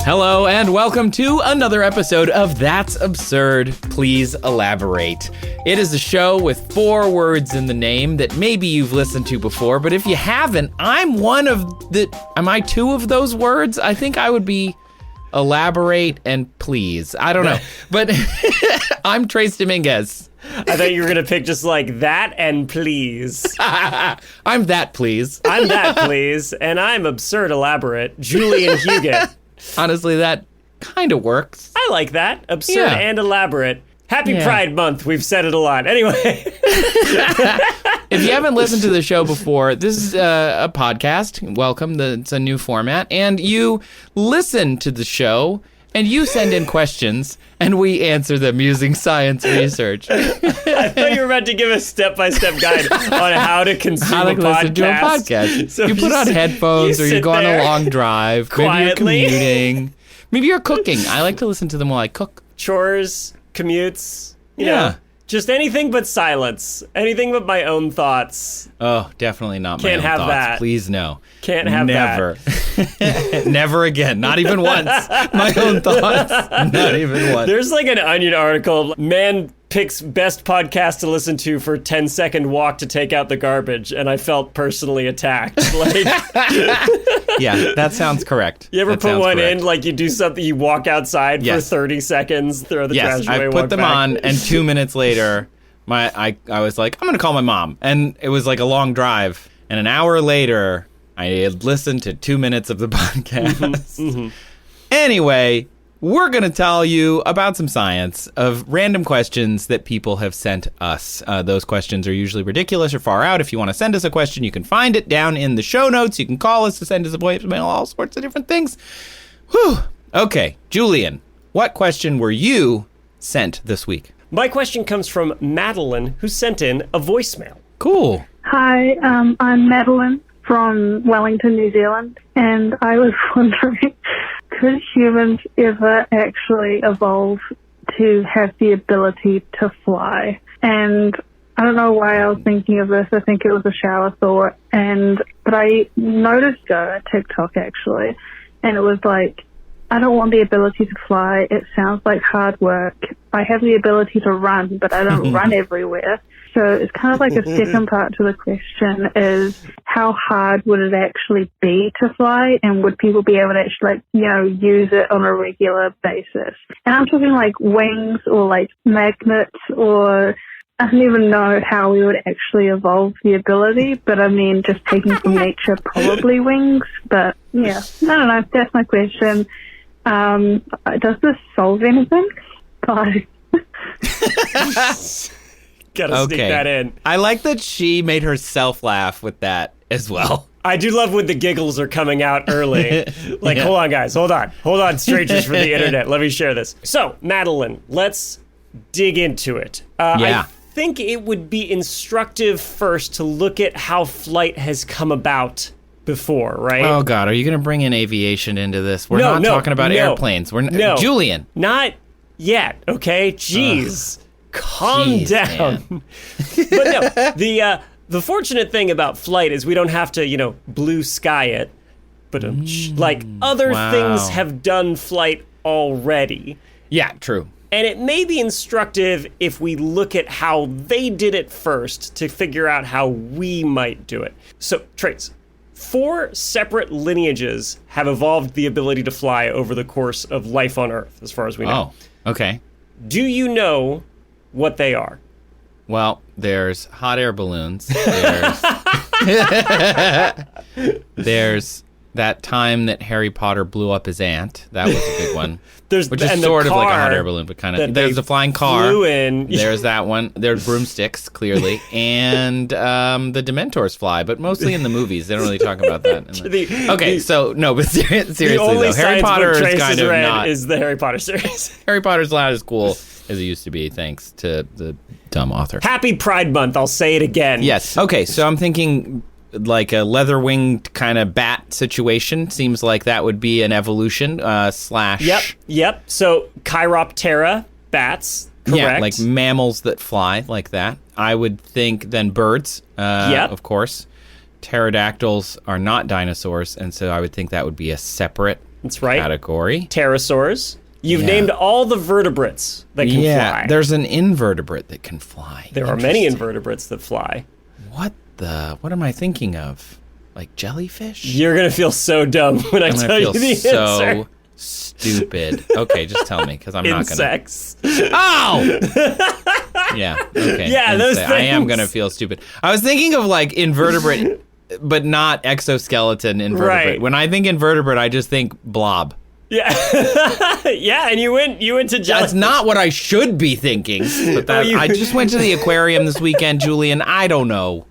Hello and welcome to another episode of That's Absurd, Please Elaborate. It is a show with 4 words in the name that maybe you've listened to before, but if you haven't, am I 2 of those words? I think I would be elaborate and please. I don't know, but I'm Trace Dominguez. I thought you were going to pick just like that and please. I'm that please. I'm that please, and I'm absurd elaborate, Julian Huguet. Honestly, that kind of works. I like that. Absurd and elaborate. Happy Pride Month. We've said it a lot. Anyway. If you haven't listened to the show before, this is a podcast. Welcome. It's a new format. And you listen to the show, and you send in questions, and we answer them using science research. I thought you were about to give a step-by-step guide on how to consume a podcast. Listen to a podcast. So you put on headphones, or you go on a long drive. Quietly. Maybe you're commuting. Maybe you're cooking. I like to listen to them while I cook. Chores, commutes, you know, just anything but silence. Anything but my own thoughts. Oh, definitely not my own thoughts. Can't have that. Please, no. Can't have that. Never. Never again. Not even once. My own thoughts. Not even once. There's like an Onion article, man picks best podcast to listen to for 10-second walk to take out the garbage, and I felt personally attacked. Like, yeah, that sounds correct. You ever put one in, like you do something, you walk outside for 30 seconds, throw the trash away, I put them on, and 2 minutes later, I was like, I'm going to call my mom. And it was like a long drive. And an hour later, I had listened to 2 minutes of the podcast. Anyway, we're going to tell you about some science of random questions that people have sent us. Those questions are usually ridiculous or far out. If you want to send us a question, you can find it down in the show notes. You can call us to send us a voicemail, all sorts of different things. Whew. Okay, Julian, what question were you sent this week? My question comes from Madeline, who sent in a voicemail. Cool. Hi, I'm Madeline from Wellington, New Zealand, and I was wondering, could humans ever actually evolve to have the ability to fly? And I don't know why I was thinking of this. I think it was a shower thought. But I noticed a TikTok, actually, and it was like, I don't want the ability to fly. It sounds like hard work. I have the ability to run, but I don't run everywhere. So it's kind of like a second part to the question is how hard would it actually be to fly, and would people be able to actually, use it on a regular basis? And I'm talking like wings or like magnets, or I don't even know how we would actually evolve the ability, but I mean, just taking from nature, probably wings. But yeah, I don't know. That's my question. Does this solve anything? Bye. Gotta sneak that in. I like that she made herself laugh with that as well. I do love when the giggles are coming out early. Like, hold on, guys. Hold on, strangers from the internet. Let me share this. So, Madeline, let's dig into it. I think it would be instructive first to look at how flight has come about before, right? Oh, God. Are you going to bring in aviation into this? We're not talking about airplanes. Julian. Not yet, okay? Jeez. Calm down. But no, the fortunate thing about flight is we don't have to, blue sky it. But like other things have done flight already. Yeah, true. And it may be instructive if we look at how they did it first to figure out how we might do it. So, Trace, 4 separate lineages have evolved the ability to fly over the course of life on Earth, as far as we know. Oh, okay. Do you know what they are? Well, there's hot air balloons. There's that time that Harry Potter blew up his aunt. That was a big one. Which is sort of like a hot air balloon, but kind of. There's a flying car. Flew in. There's that one. There's broomsticks, clearly. And the Dementors fly, but mostly in the movies. They don't really talk about that. But seriously, the only though, Harry Potter is kind of not. Is the Harry Potter series. Harry Potter's not as cool as it used to be, thanks to the dumb author. Happy Pride Month. I'll say it again. Yes. Okay, so I'm thinking like a leather-winged kind of bat situation. Seems like that would be an evolution slash... Yep. So Chiroptera, bats, correct. Yeah, like mammals that fly like that. I would think then birds, of course. Pterodactyls are not dinosaurs, and so I would think that would be a separate That's right. Category. Pterosaurs. You've named all the vertebrates that can fly. There's an invertebrate that can fly. There are many invertebrates that fly. What am I thinking of? Like jellyfish? You're going to feel so dumb when I tell you the answer. So stupid. Okay, just tell me, because I'm not going to. Insects. Oh! Yeah, okay. Yeah, those things. I am going to feel stupid. I was thinking of like invertebrate, but not exoskeleton invertebrate. Right. When I think invertebrate, I just think blob. Yeah. Yeah, and you went to jellyfish. That's not what I should be thinking. But I just went to the aquarium this weekend, Julian. I don't know.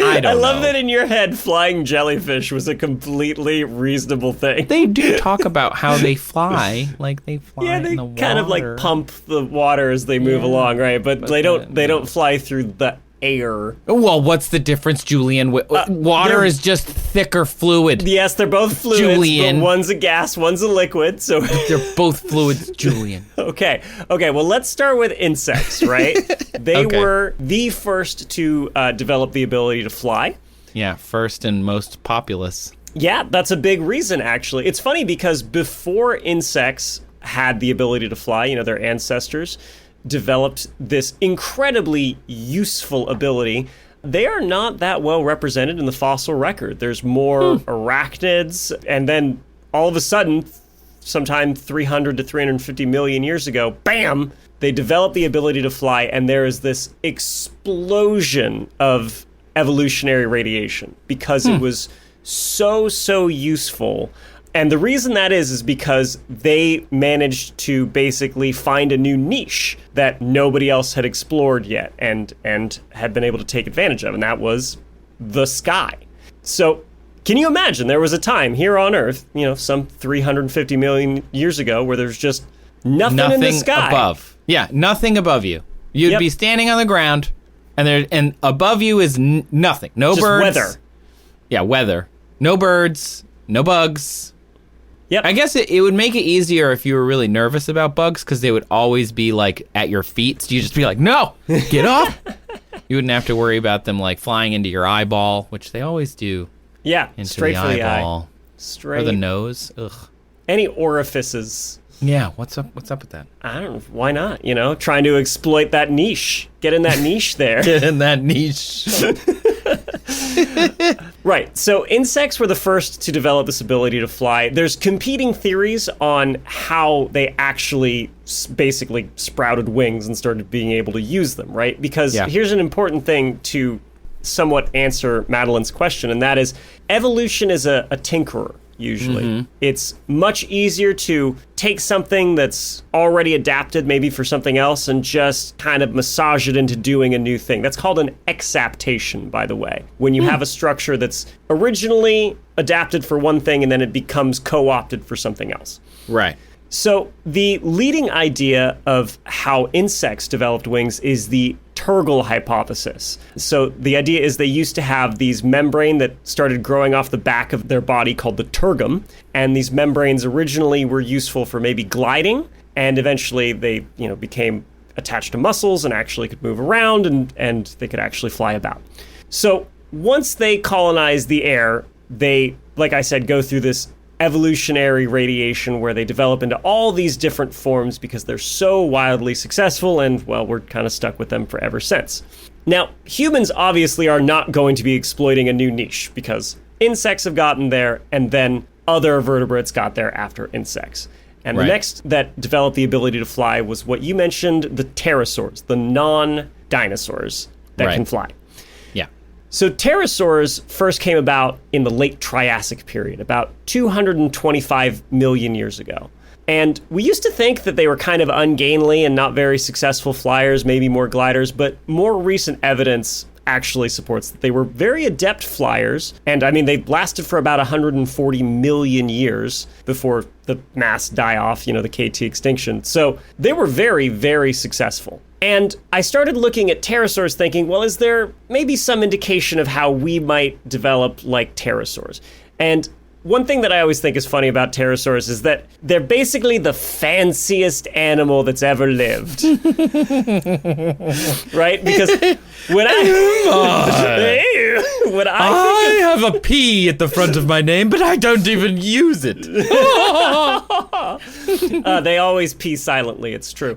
I love that in your head, flying jellyfish was a completely reasonable thing. They do talk about how they fly, like they fly in the water. Kind of like pump the water as they move along, right? But they don't fly through the air. Well, what's the difference, Julian? Water is just thicker fluid. Yes, they're both fluids, Julian. but one's a gas, one's a liquid. So they're both fluids, Julian. Okay. Well, let's start with insects, right? They were the first to develop the ability to fly. Yeah, first and most populous. Yeah, that's a big reason, actually. It's funny because before insects had the ability to fly, their ancestors developed this incredibly useful ability. They are not that well represented in the fossil record. There's more arachnids, and then all of a sudden, sometime 300 to 350 million years ago, bam, they developed the ability to fly, and there is this explosion of evolutionary radiation because it was so useful. And the reason that is because they managed to basically find a new niche that nobody else had explored yet and had been able to take advantage of, and that was the sky. So can you imagine there was a time here on Earth, some 350 million years ago, where there's just nothing in the sky. Above. Yeah, nothing above you. You'd be standing on the ground, and above you is nothing. No just birds. Weather. Yeah, weather. No birds, no bugs. Yep. I guess it would make it easier if you were really nervous about bugs, because they would always be like at your feet. So you just be like, no, get off. You wouldn't have to worry about them like flying into your eyeball, which they always do. Yeah, into straight the for the eyeball. eye. Straight. Or the nose. Ugh. Any orifices. Yeah, what's up with that? I don't know. Why not? Trying to exploit that niche. Get in that niche there. Get in that niche. Right. So insects were the first to develop this ability to fly. There's competing theories on how they actually basically sprouted wings and started being able to use them, right? Because here's an important thing to somewhat answer Madeline's question, and that is evolution is a tinkerer. Usually. It's much easier to take something that's already adapted maybe for something else and just kind of massage it into doing a new thing. That's called an exaptation, by the way. When you have a structure that's originally adapted for one thing and then it becomes co-opted for something else. Right. So the leading idea of how insects developed wings is the tergal hypothesis. So the idea is they used to have these membrane that started growing off the back of their body called the tergum, and these membranes originally were useful for maybe gliding, and eventually they, became attached to muscles and actually could move around and they could actually fly about. So once they colonize the air, they, like I said, go through this evolutionary radiation where they develop into all these different forms because they're so wildly successful, and, well, we're kind of stuck with them forever since. Now, humans obviously are not going to be exploiting a new niche because insects have gotten there, and then other vertebrates got there after insects. And the next that developed the ability to fly was what you mentioned, the pterosaurs, the non-dinosaurs that can fly. So pterosaurs first came about in the late Triassic period, about 225 million years ago. And we used to think that they were kind of ungainly and not very successful flyers, maybe more gliders, but more recent evidence actually supports that they were very adept flyers. And I mean, they lasted for about 140 million years before the mass die-off, the KT extinction. So they were very, very successful. And I started looking at pterosaurs thinking, well, is there maybe some indication of how we might develop like pterosaurs? And One thing that I always think is funny about pterosaurs is that they're basically the fanciest animal that's ever lived. Right? Because when I have a P at the front of my name, but I don't even use it. They always pee silently, it's true.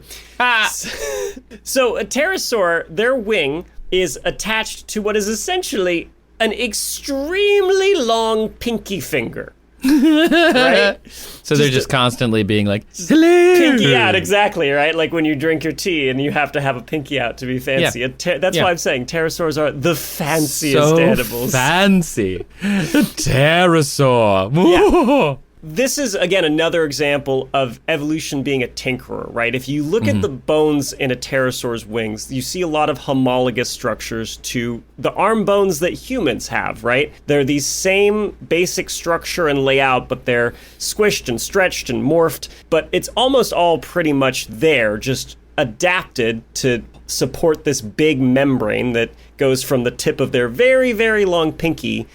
So a pterosaur, their wing is attached to what is essentially an extremely long pinky finger. Right? So they're just constantly being like, hello. Pinky out, exactly, right? Like when you drink your tea and you have to have a pinky out to be fancy. Yeah. That's why I'm saying pterosaurs are the fanciest animals. Fancy. A pterosaur. Yeah. This is, again, another example of evolution being a tinkerer, right? If you look at the bones in a pterosaur's wings, you see a lot of homologous structures to the arm bones that humans have, right? They're these same basic structure and layout, but they're squished and stretched and morphed. But it's almost all pretty much there, just adapted to support this big membrane that goes from the tip of their very, very long pinky,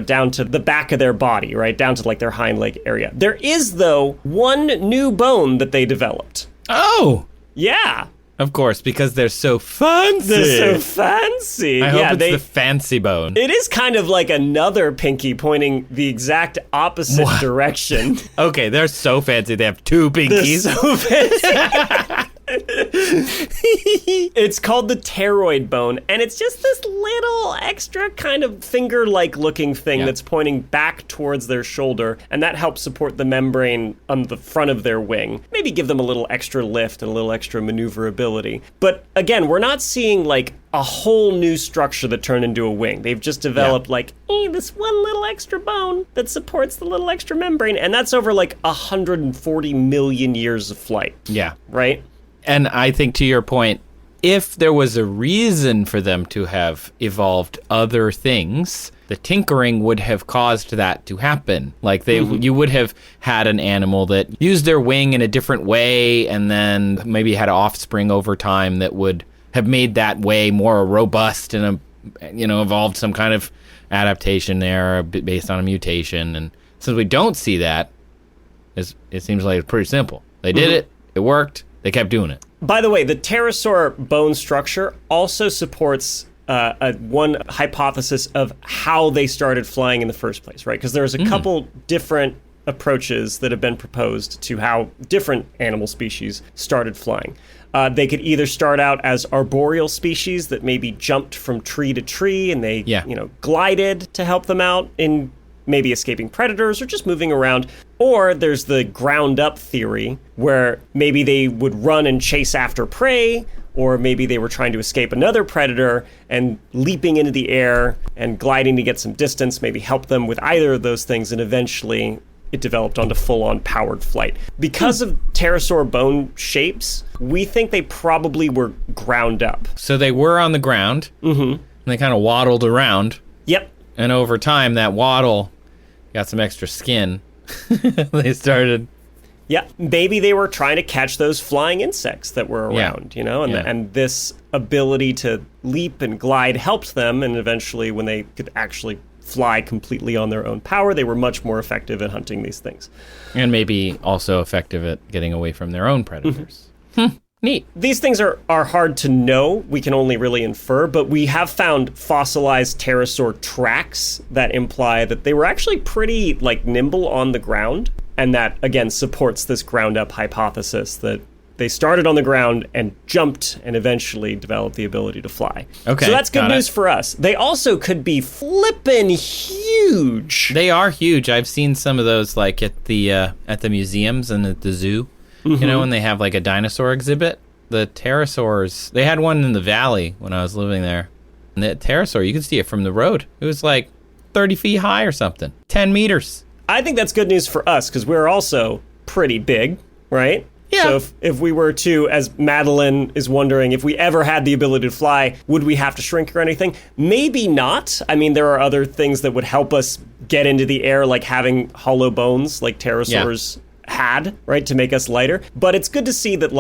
down to the back of their body, right? Down to like their hind leg area. There is, though, one new bone that they developed. Oh! Yeah. Of course, because they're so fancy. They're so fancy. I hope it's the fancy bone. It is kind of like another pinky pointing the exact opposite direction. Okay, they're so fancy. They have two pinkies. They're so fancy. It's called the pteroid bone, and it's just this little extra kind of finger-like looking thing that's pointing back towards their shoulder, and that helps support the membrane on the front of their wing. Maybe give them a little extra lift and a little extra maneuverability. But again, we're not seeing like a whole new structure that turned into a wing. They've just developed this one little extra bone that supports the little extra membrane, and that's over like 140 million years of flight. Yeah. Right? And I think to your point, if there was a reason for them to have evolved other things, the tinkering would have caused that to happen. Like you would have had an animal that used their wing in a different way and then maybe had an offspring over time that would have made that way more robust and evolved some kind of adaptation there based on a mutation. And since we don't see that, it seems like it's pretty simple. They did it. It worked. They kept doing it. By the way, the pterosaur bone structure also supports one hypothesis of how they started flying in the first place, right? Because there's a couple different approaches that have been proposed to how different animal species started flying. They could either start out as arboreal species that maybe jumped from tree to tree and they glided to help them out in maybe escaping predators or just moving around. Or there's the ground up theory where maybe they would run and chase after prey, or maybe they were trying to escape another predator and leaping into the air and gliding to get some distance, maybe help them with either of those things, and eventually it developed onto full-on powered flight. Because of pterosaur bone shapes, we think they probably were ground up. So they were on the ground, and they kind of waddled around. Yep. And over time, that waddle got some extra skin. They started... Yeah, maybe they were trying to catch those flying insects that were around, and this ability to leap and glide helped them, and eventually when they could actually fly completely on their own power, they were much more effective at hunting these things. And maybe also effective at getting away from their own predators. Neat. These things are hard to know. We can only really infer, but we have found fossilized pterosaur tracks that imply that they were actually pretty nimble on the ground. And that, again, supports this ground-up hypothesis that they started on the ground and jumped and eventually developed the ability to fly. Okay, so that's good news for us. They also could be flippin' huge. They are huge. I've seen some of those at the museums and at the zoo. When they have a dinosaur exhibit. The pterosaurs, they had one in the valley when I was living there. And the pterosaur, you could see it from the road. It was 30 feet high or something. 10 meters. I think that's good news for us because we're also pretty big, right? Yeah. So if we were to, as Madeline is wondering, if we ever had the ability to fly, would we have to shrink or anything? Maybe not. I mean, there are other things that would help us get into the air, like having hollow bones like pterosaurs had, right, to make us lighter. But it's good to see that,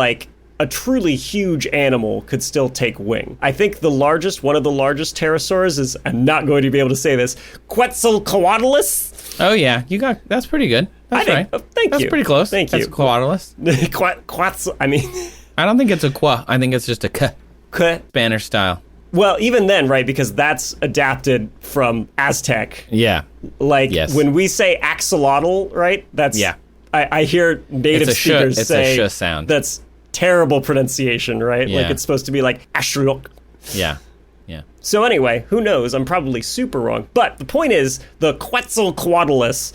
a truly huge animal could still take wing. I think one of the largest pterosaurs is, I'm not going to be able to say this, Quetzalcoatlus. Oh yeah, that's pretty good. That's right. Thank you. That's pretty close. Thank you. That's Coatlus. I don't think it's a qua. I think it's just a k. Spanish style. Well, even then, right, because that's adapted from Aztec. Yeah. Like, when we say axolotl, right, that's... Yeah. I hear native speakers say... It's a sh sound. That's terrible pronunciation, right? Yeah. Like, it's supposed to be like ashruk. Yeah. Yeah. So anyway, who knows? I'm probably super wrong. But the point is, the Quetzalcoatlus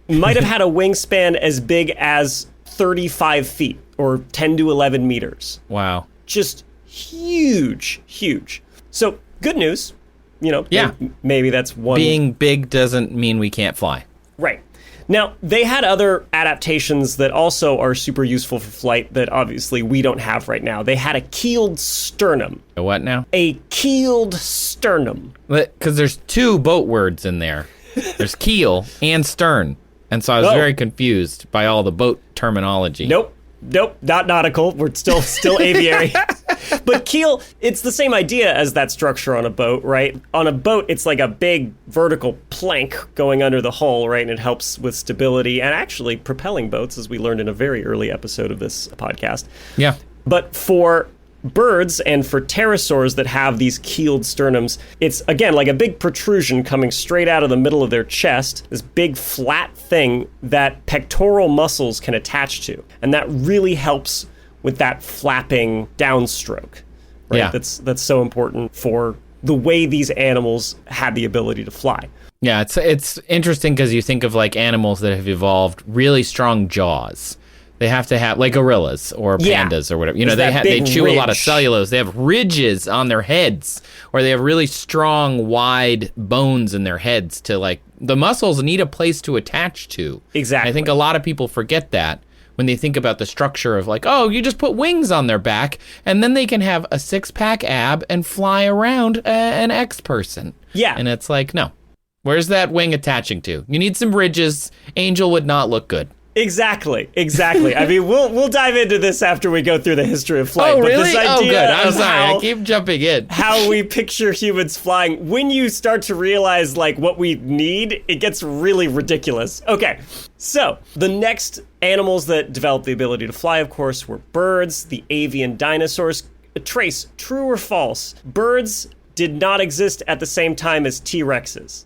might have had a wingspan as big as 35 feet, or 10 to 11 meters. Wow. Just huge, huge. So, good news. Maybe that's one. Being big doesn't mean we can't fly. Right. Now, they had other adaptations that also are super useful for flight that obviously we don't have right now. They had a keeled sternum. A what now? A keeled sternum. Because there's two boat words in there. There's keel and stern. And so I was very confused by all the boat terminology. Nope, not nautical. We're still aviary. But keel, it's the same idea as that structure on a boat, right? On a boat, it's like a big vertical plank going under the hull, right? And it helps with stability and actually propelling boats, as we learned in a very early episode of this podcast. Yeah. But for birds and for pterosaurs that have these keeled sternums, it's, again, like a big protrusion coming straight out of the middle of their chest, this big flat thing that pectoral muscles can attach to. And that really helps with that flapping downstroke, right? Yeah. That's so important for the way these animals had the ability to fly. Yeah, it's interesting because you think of like animals that have evolved really strong jaws. They have to have, like gorillas or pandas or whatever. They chew a lot of cellulose. They have ridges on their heads, or they have really strong, wide bones in their heads to like, the muscles need a place to attach to. Exactly. And I think a lot of people forget that when they think about the structure of like, oh, you just put wings on their back and then they can have a six-pack ab and fly around an X person. Yeah. And it's like, no. Where's that wing attaching to? You need some ridges. Angel would not look good. Exactly. I mean, we'll dive into this after we go through the history of flight. Oh, really? But this idea good. I'm of sorry. I keep jumping in. How we picture humans flying, when you start to realize like what we need, it gets really ridiculous. Okay, so the next animals that developed the ability to fly, of course, were birds, the avian dinosaurs. Trace, true or false? Birds did not exist at the same time as T-Rexes.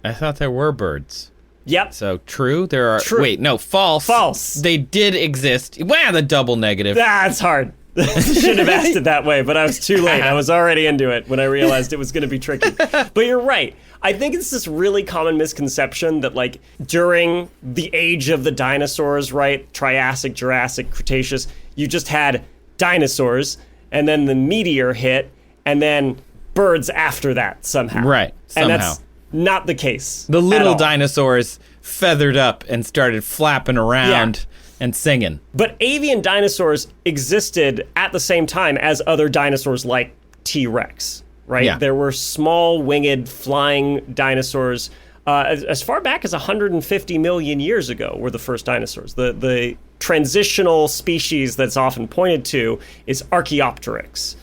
I thought there were birds. Yep. So true. There are. True. Wait, no, false. False. They did exist. Wow, the double negative. That's hard. Shouldn't have asked it that way, but I was too late. I was already into it when I realized it was going to be tricky. But you're right. I think it's this really common misconception that, like, during the age of the dinosaurs, right, Triassic, Jurassic, Cretaceous, you just had dinosaurs, and then the meteor hit, and then birds after that somehow. Right. Somehow. And that's not the case. The little dinosaurs feathered up and started flapping around and singing. But avian dinosaurs existed at the same time as other dinosaurs like T-Rex, right? Yeah. There were small winged flying dinosaurs as far back as 150 million years ago were the first dinosaurs. The transitional species that's often pointed to is Archaeopteryx,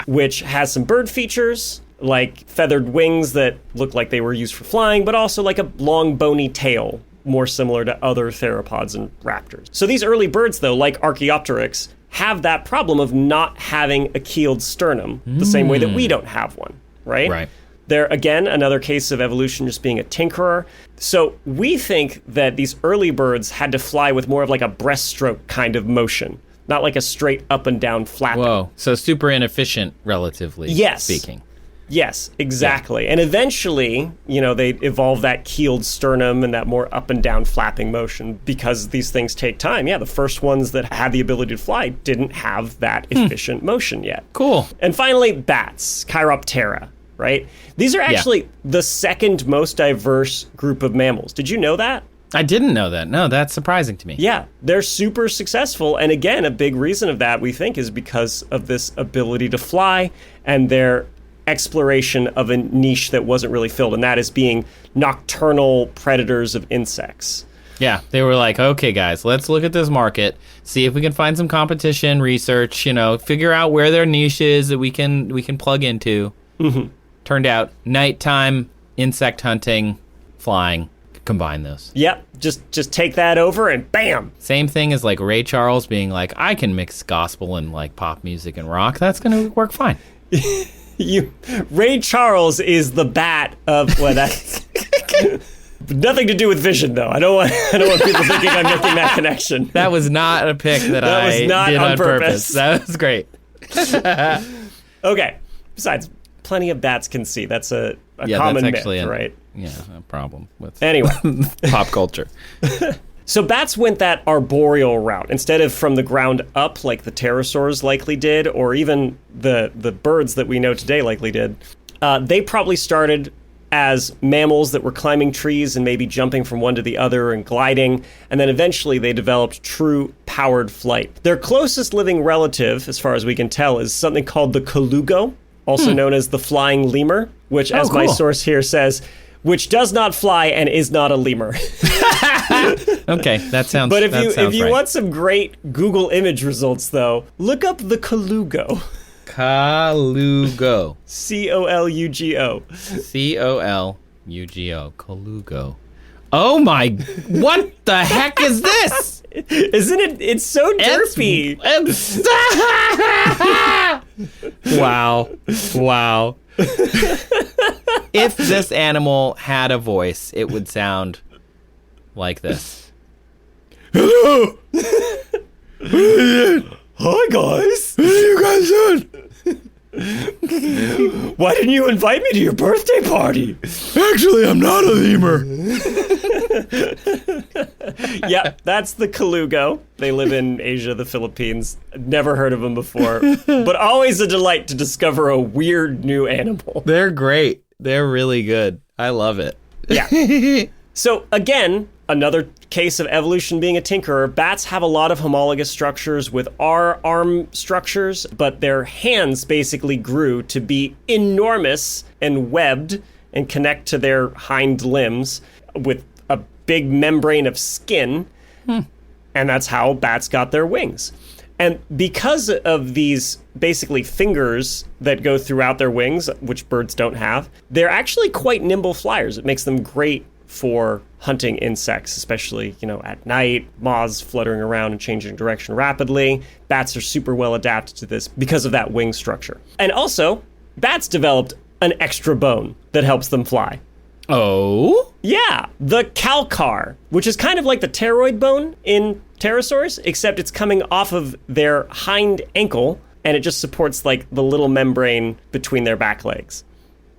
which has some bird features, like feathered wings that look like they were used for flying, but also like a long bony tail, more similar to other theropods and raptors. So these early birds, though, like Archaeopteryx, have that problem of not having a keeled sternum, the same way that we don't have one, right? Right. They're, again, another case of evolution just being a tinkerer. So we think that these early birds had to fly with more of like a breaststroke kind of motion, not like a straight up and down flapping. Whoa, so super inefficient, relatively speaking. Yes, exactly. Yeah. And eventually, they evolved that keeled sternum and that more up and down flapping motion because these things take time. Yeah, the first ones that had the ability to fly didn't have that efficient motion yet. Cool. And finally, bats, Chiroptera, right? These are actually the second most diverse group of mammals. Did you know that? I didn't know that. No, that's surprising to me. Yeah, they're super successful. And again, a big reason of that, we think, is because of this ability to fly and their exploration of a niche that wasn't really filled, and that is being nocturnal predators of insects. Yeah, they were like, okay, guys, let's look at this market, see if we can find some competition, research, figure out where there are niches that we can plug into. Mm-hmm. Turned out, nighttime, insect hunting, flying, combine those. Yep, just take that over and bam! Same thing as like Ray Charles being like, I can mix gospel and like pop music and rock. That's going to work fine. Ray Charles is the bat of that. Nothing to do with vision, though. I don't want people thinking I'm making that connection. That was not a pick that I was not did on on purpose. That was great. Okay. Besides, plenty of bats can see. That's a Yeah, common that's myth, actually right? a problem with Anyway. pop culture. So bats went that arboreal route instead of from the ground up like the pterosaurs likely did, or even the birds that we know today likely did. They probably started as mammals that were climbing trees and maybe jumping from one to the other and gliding, and then eventually they developed true powered flight. Their closest living relative, as far as we can tell, is something called the colugo, also known as the flying lemur, which, as my source here says, which does not fly and is not a lemur. Okay, that sounds. But if you right. want some great Google image results, though, look up the colugo. Colugo. Colugo. Colugo. Colugo. Oh my! What the heck is this? Isn't it? It's so derpy. Wow. If this animal had a voice, it would sound like this. Hello. Hi guys. What are you guys doing? Why didn't you invite me to your birthday party? Actually, I'm not a lemur. Yep, that's the colugo. They live in Asia, the Philippines. Never heard of them before, but always a delight to discover a weird new animal. They're great. They're really good. I love it. Yeah. So again, another case of evolution being a tinkerer. Bats have a lot of homologous structures with our arm structures, but their hands basically grew to be enormous and webbed and connect to their hind limbs with a big membrane of skin. And that's how bats got their wings. And because of these basically fingers that go throughout their wings, which birds don't have, they're actually quite nimble flyers. It makes them great for hunting insects, especially, at night, moths fluttering around and changing direction rapidly. Bats are super well adapted to this because of that wing structure. And also, bats developed an extra bone that helps them fly. Oh? Yeah, the calcar, which is kind of like the pteroid bone in pterosaurs, except it's coming off of their hind ankle, and it just supports like the little membrane between their back legs.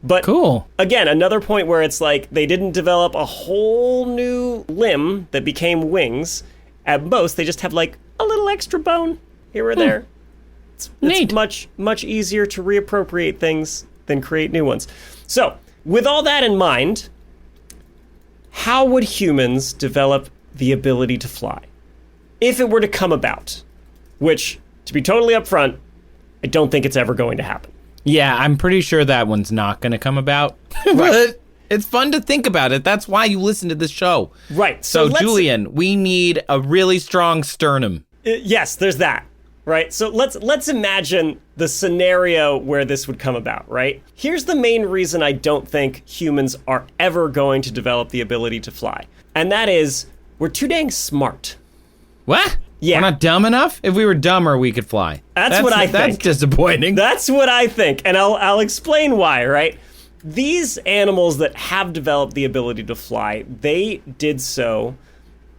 But cool. Again, another point where it's like they didn't develop a whole new limb that became wings. At most, they just have like a little extra bone here or there. It's much, much easier to reappropriate things than create new ones. So, with all that in mind, how would humans develop the ability to fly? If it were to come about, which, to be totally upfront, I don't think it's ever going to happen. Yeah, I'm pretty sure that one's not going to come about. But it's fun to think about it. That's why you listen to this show. Right. So Julian, we need a really strong sternum. Yes, there's that. Right. So let's imagine the scenario where this would come about, right? Here's the main reason I don't think humans are ever going to develop the ability to fly. And that is, we're too dang smart. What? Yeah. We're not dumb enough? If we were dumber, we could fly. That's what I think. That's disappointing. That's what I think. And I'll explain why, right? These animals that have developed the ability to fly, they did so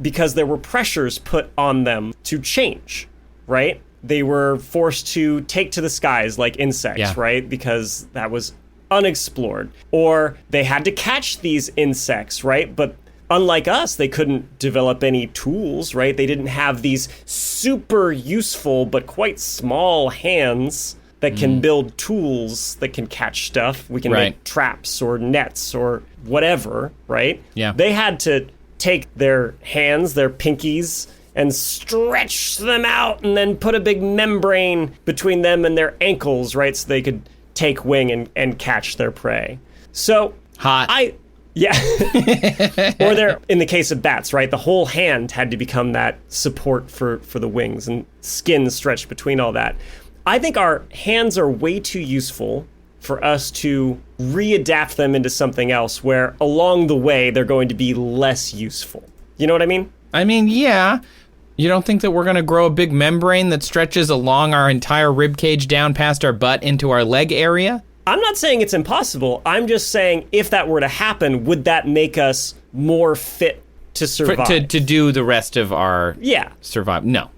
because there were pressures put on them to change, right? They were forced to take to the skies like insects, right? Because that was unexplored. Or they had to catch these insects, right? But unlike us, they couldn't develop any tools, right? They didn't have these super useful but quite small hands that can build tools that can catch stuff. We can make traps or nets or whatever, right? Yeah. They had to take their hands, their pinkies, and stretch them out and then put a big membrane between them and their ankles, right? So they could take wing and catch their prey. So hot. Yeah. Or they're, in the case of bats, right? The whole hand had to become that support for the wings and skin stretched between all that. I think our hands are way too useful for us to readapt them into something else where along the way they're going to be less useful. You know what I mean? I mean, yeah. You don't think that we're going to grow a big membrane that stretches along our entire rib cage down past our butt into our leg area? I'm not saying it's impossible. I'm just saying if that were to happen, would that make us more fit to survive? To do the rest of our survive? No.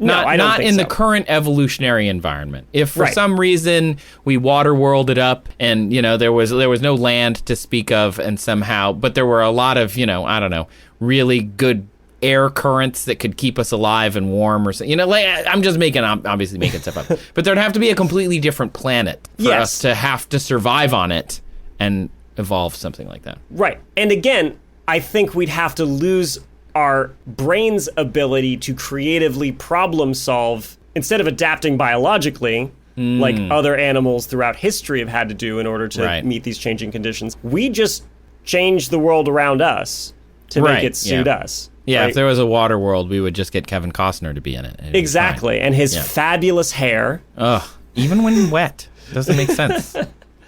I don't not think in so. the current evolutionary environment. If for Right. some reason we water worlded up and, there was no land to speak of and somehow, but there were a lot of, I don't know, really good air currents that could keep us alive and warm or something. I'm just obviously making stuff up. But there'd have to be a completely different planet for us to have to survive on it and evolve something like that. Right. And again, I think we'd have to lose our brain's ability to creatively problem solve instead of adapting biologically like other animals throughout history have had to do in order to meet these changing conditions. We just change the world around us to make it suit us. Yeah, right? If there was a water world, we would just get Kevin Costner to be in it. Exactly. And his fabulous hair. Ugh, even when wet. Doesn't make sense.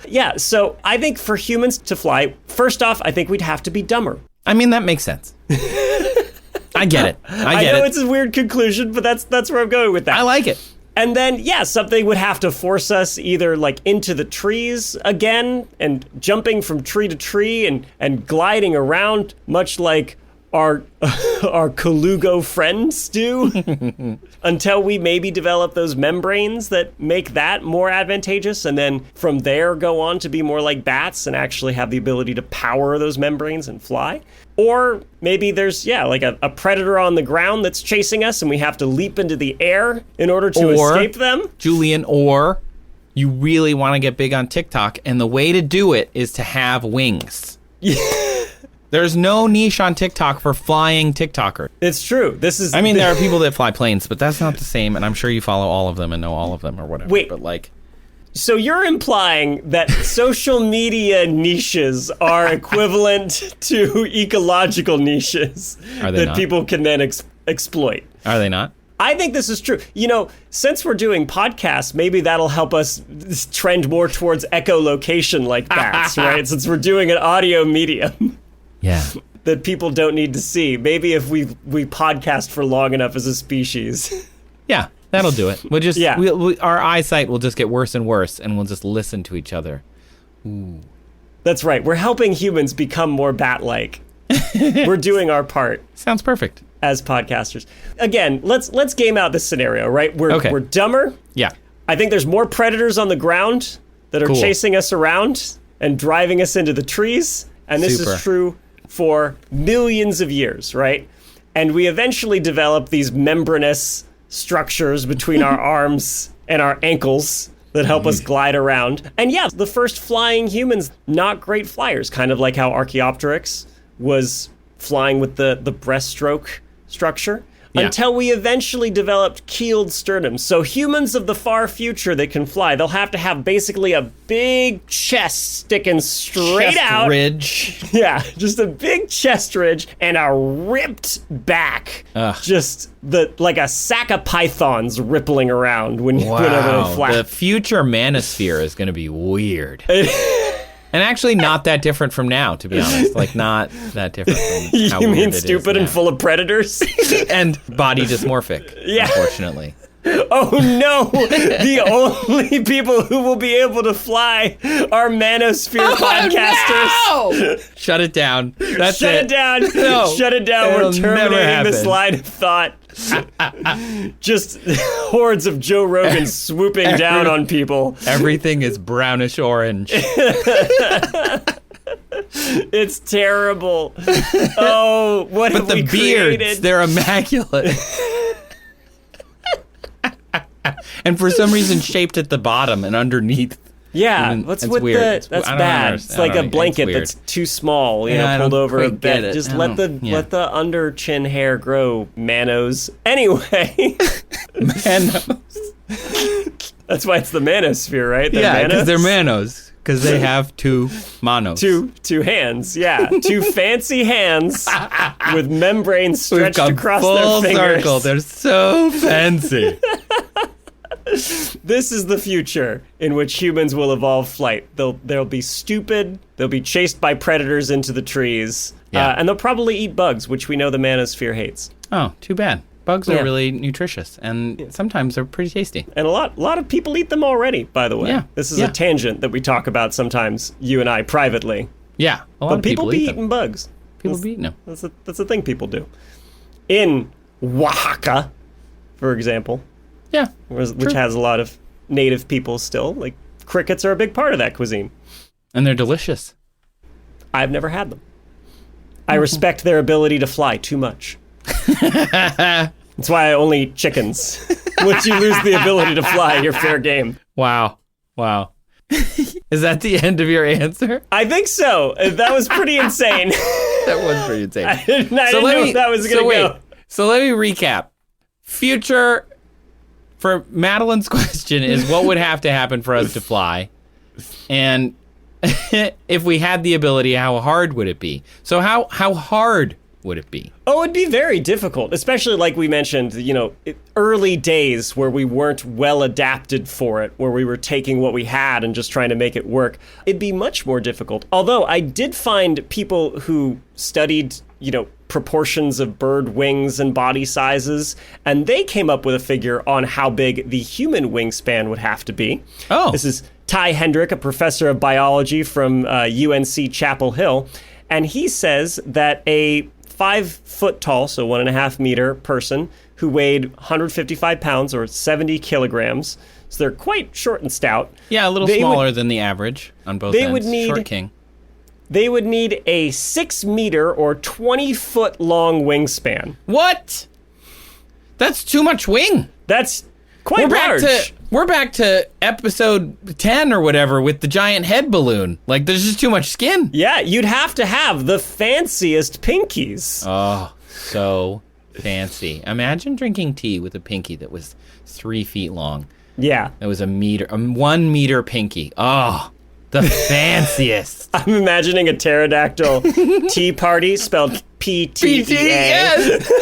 Yeah, so I think for humans to fly, first off, I think we'd have to be dumber. I mean, that makes sense. I get it. I know it's a weird conclusion, but that's where I'm going with that. I like it. And then, something would have to force us either like into the trees again and jumping from tree to tree and gliding around, much like our Colugo friends do, until we maybe develop those membranes that make that more advantageous, and then from there go on to be more like bats and actually have the ability to power those membranes and fly. Or maybe there's, like a predator on the ground that's chasing us and we have to leap into the air in order to escape them. Julian, or you really want to get big on TikTok, and the way to do it is to have wings. There's no niche on TikTok for flying TikTokers. It's true. I mean, there are people that fly planes, but that's not the same, and I'm sure you follow all of them and know all of them or whatever. Wait. But So you're implying that social media niches are equivalent to ecological niches that people can then exploit. Are they not? I think this is true. Since we're doing podcasts, maybe that'll help us trend more towards echolocation like bats, right? Since we're doing an audio medium. Yeah. That people don't need to see. Maybe if we podcast for long enough as a species. Yeah, that'll do it. We'll just our eyesight will just get worse and worse, and we'll just listen to each other. Ooh. That's right. We're helping humans become more bat-like. We're doing our part. Sounds perfect. As podcasters. Again, let's game out this scenario, right? We're dumber. Yeah. I think there's more predators on the ground that are chasing us around and driving us into the trees. And this is true for millions of years, right? And we eventually develop these membranous structures between our arms and our ankles that help us glide around. And the first flying humans, not great flyers, kind of like how Archaeopteryx was flying with the breaststroke structure. Until we eventually developed keeled sternums. So humans of the far future that can fly, they'll have to have basically a big chest sticking straight out. Ridge. Yeah, just a big chest ridge and a ripped back. Just like a sack of pythons rippling around whenever they flap. The future manosphere is going to be weird. And actually not that different from now, to be honest. Not that different from how You weird mean it is stupid and now. full of predators? And body dysmorphic, unfortunately. Oh no! The only people who will be able to fly are manosphere podcasters. No! Shut it down. That's Shut it down. No. Shut it down. It'll We're never terminating this happen. line of thought. Just hordes of Joe Rogan swooping down on people. Everything is brownish orange. It's terrible. Oh, what have we But the beards, created? they're immaculate. And for some reason shaped at the bottom and underneath. Yeah, Even- what's it's with weird. the? That's I don't bad. understand. It's like I a don't- blanket it's that's too small, I pulled don't over a quite get bit. it. Just I let the don't- let the under chin hair grow, manos. Anyway, Manos. that's why it's the manosphere, right? They're Yeah, manos? because they're manos. Because they have two manos. Two hands, yeah. Two fancy hands with membranes stretched across their fingers. Circle. They're so fancy. This is the future in which humans will evolve flight. They'll be stupid. They'll be chased by predators into the trees. Yeah. And they'll probably eat bugs, which we know the manosphere hates. Oh, too bad. Bugs are really nutritious, and sometimes they're pretty tasty. And a lot of people eat them already, by the way. Yeah. This is a tangent that we talk about sometimes, you and I, privately. Yeah, a lot of people be eat eating bugs. People be eating them. That's a thing people do. In Oaxaca, for example. Yeah, which has a lot of native people still. Like, crickets are a big part of that cuisine. And they're delicious. I've never had them. I respect their ability to fly too much. That's why I only eat chickens. Once you lose the ability to fly, you're fair game. Wow. Is that the end of your answer? I think so. That was pretty insane. That was pretty insane. I didn't know if that was going to go. So let me recap. Future for Madeline's question is what would have to happen for us to fly? And if we had the ability, how hard would it be? So how hard would it be? Oh, it'd be very difficult, especially like we mentioned, early days where we weren't well adapted for it, where we were taking what we had and just trying to make it work. It'd be much more difficult. Although I did find people who studied, proportions of bird wings and body sizes, and they came up with a figure on how big the human wingspan would have to be. Oh. This is Ty Hendrick, a professor of biology from UNC Chapel Hill, and he says that a 5 foot tall, so 1.5 meter person who weighed 155 pounds or 70 kilograms. So they're quite short and stout. Yeah, a little smaller than the average on both ends. Short king. They would need a 6 meter or 20 foot long wingspan. What? That's too much wing. That's quite large. We're back to episode 10 or whatever with the giant head balloon. Like, there's just too much skin. Yeah, you'd have to have the fanciest pinkies. Oh, so fancy. Imagine drinking tea with a pinky that was 3 feet long. Yeah. It was a 1 meter pinky. Oh, the fanciest. I'm imagining a pterodactyl tea party spelled PTEA. Yes.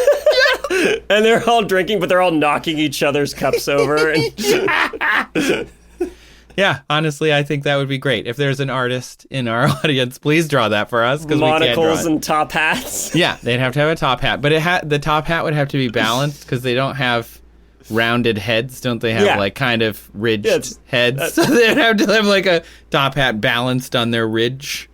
And they're all drinking, but they're all knocking each other's cups over. Yeah, honestly, I think that would be great. If there's an artist in our audience, please draw that for us. Monocles and top hats. Yeah, they'd have to have a top hat. But the top hat would have to be balanced because they don't have rounded heads. Don't they have kind of ridged heads? So they'd have to have like a top hat balanced on their ridge.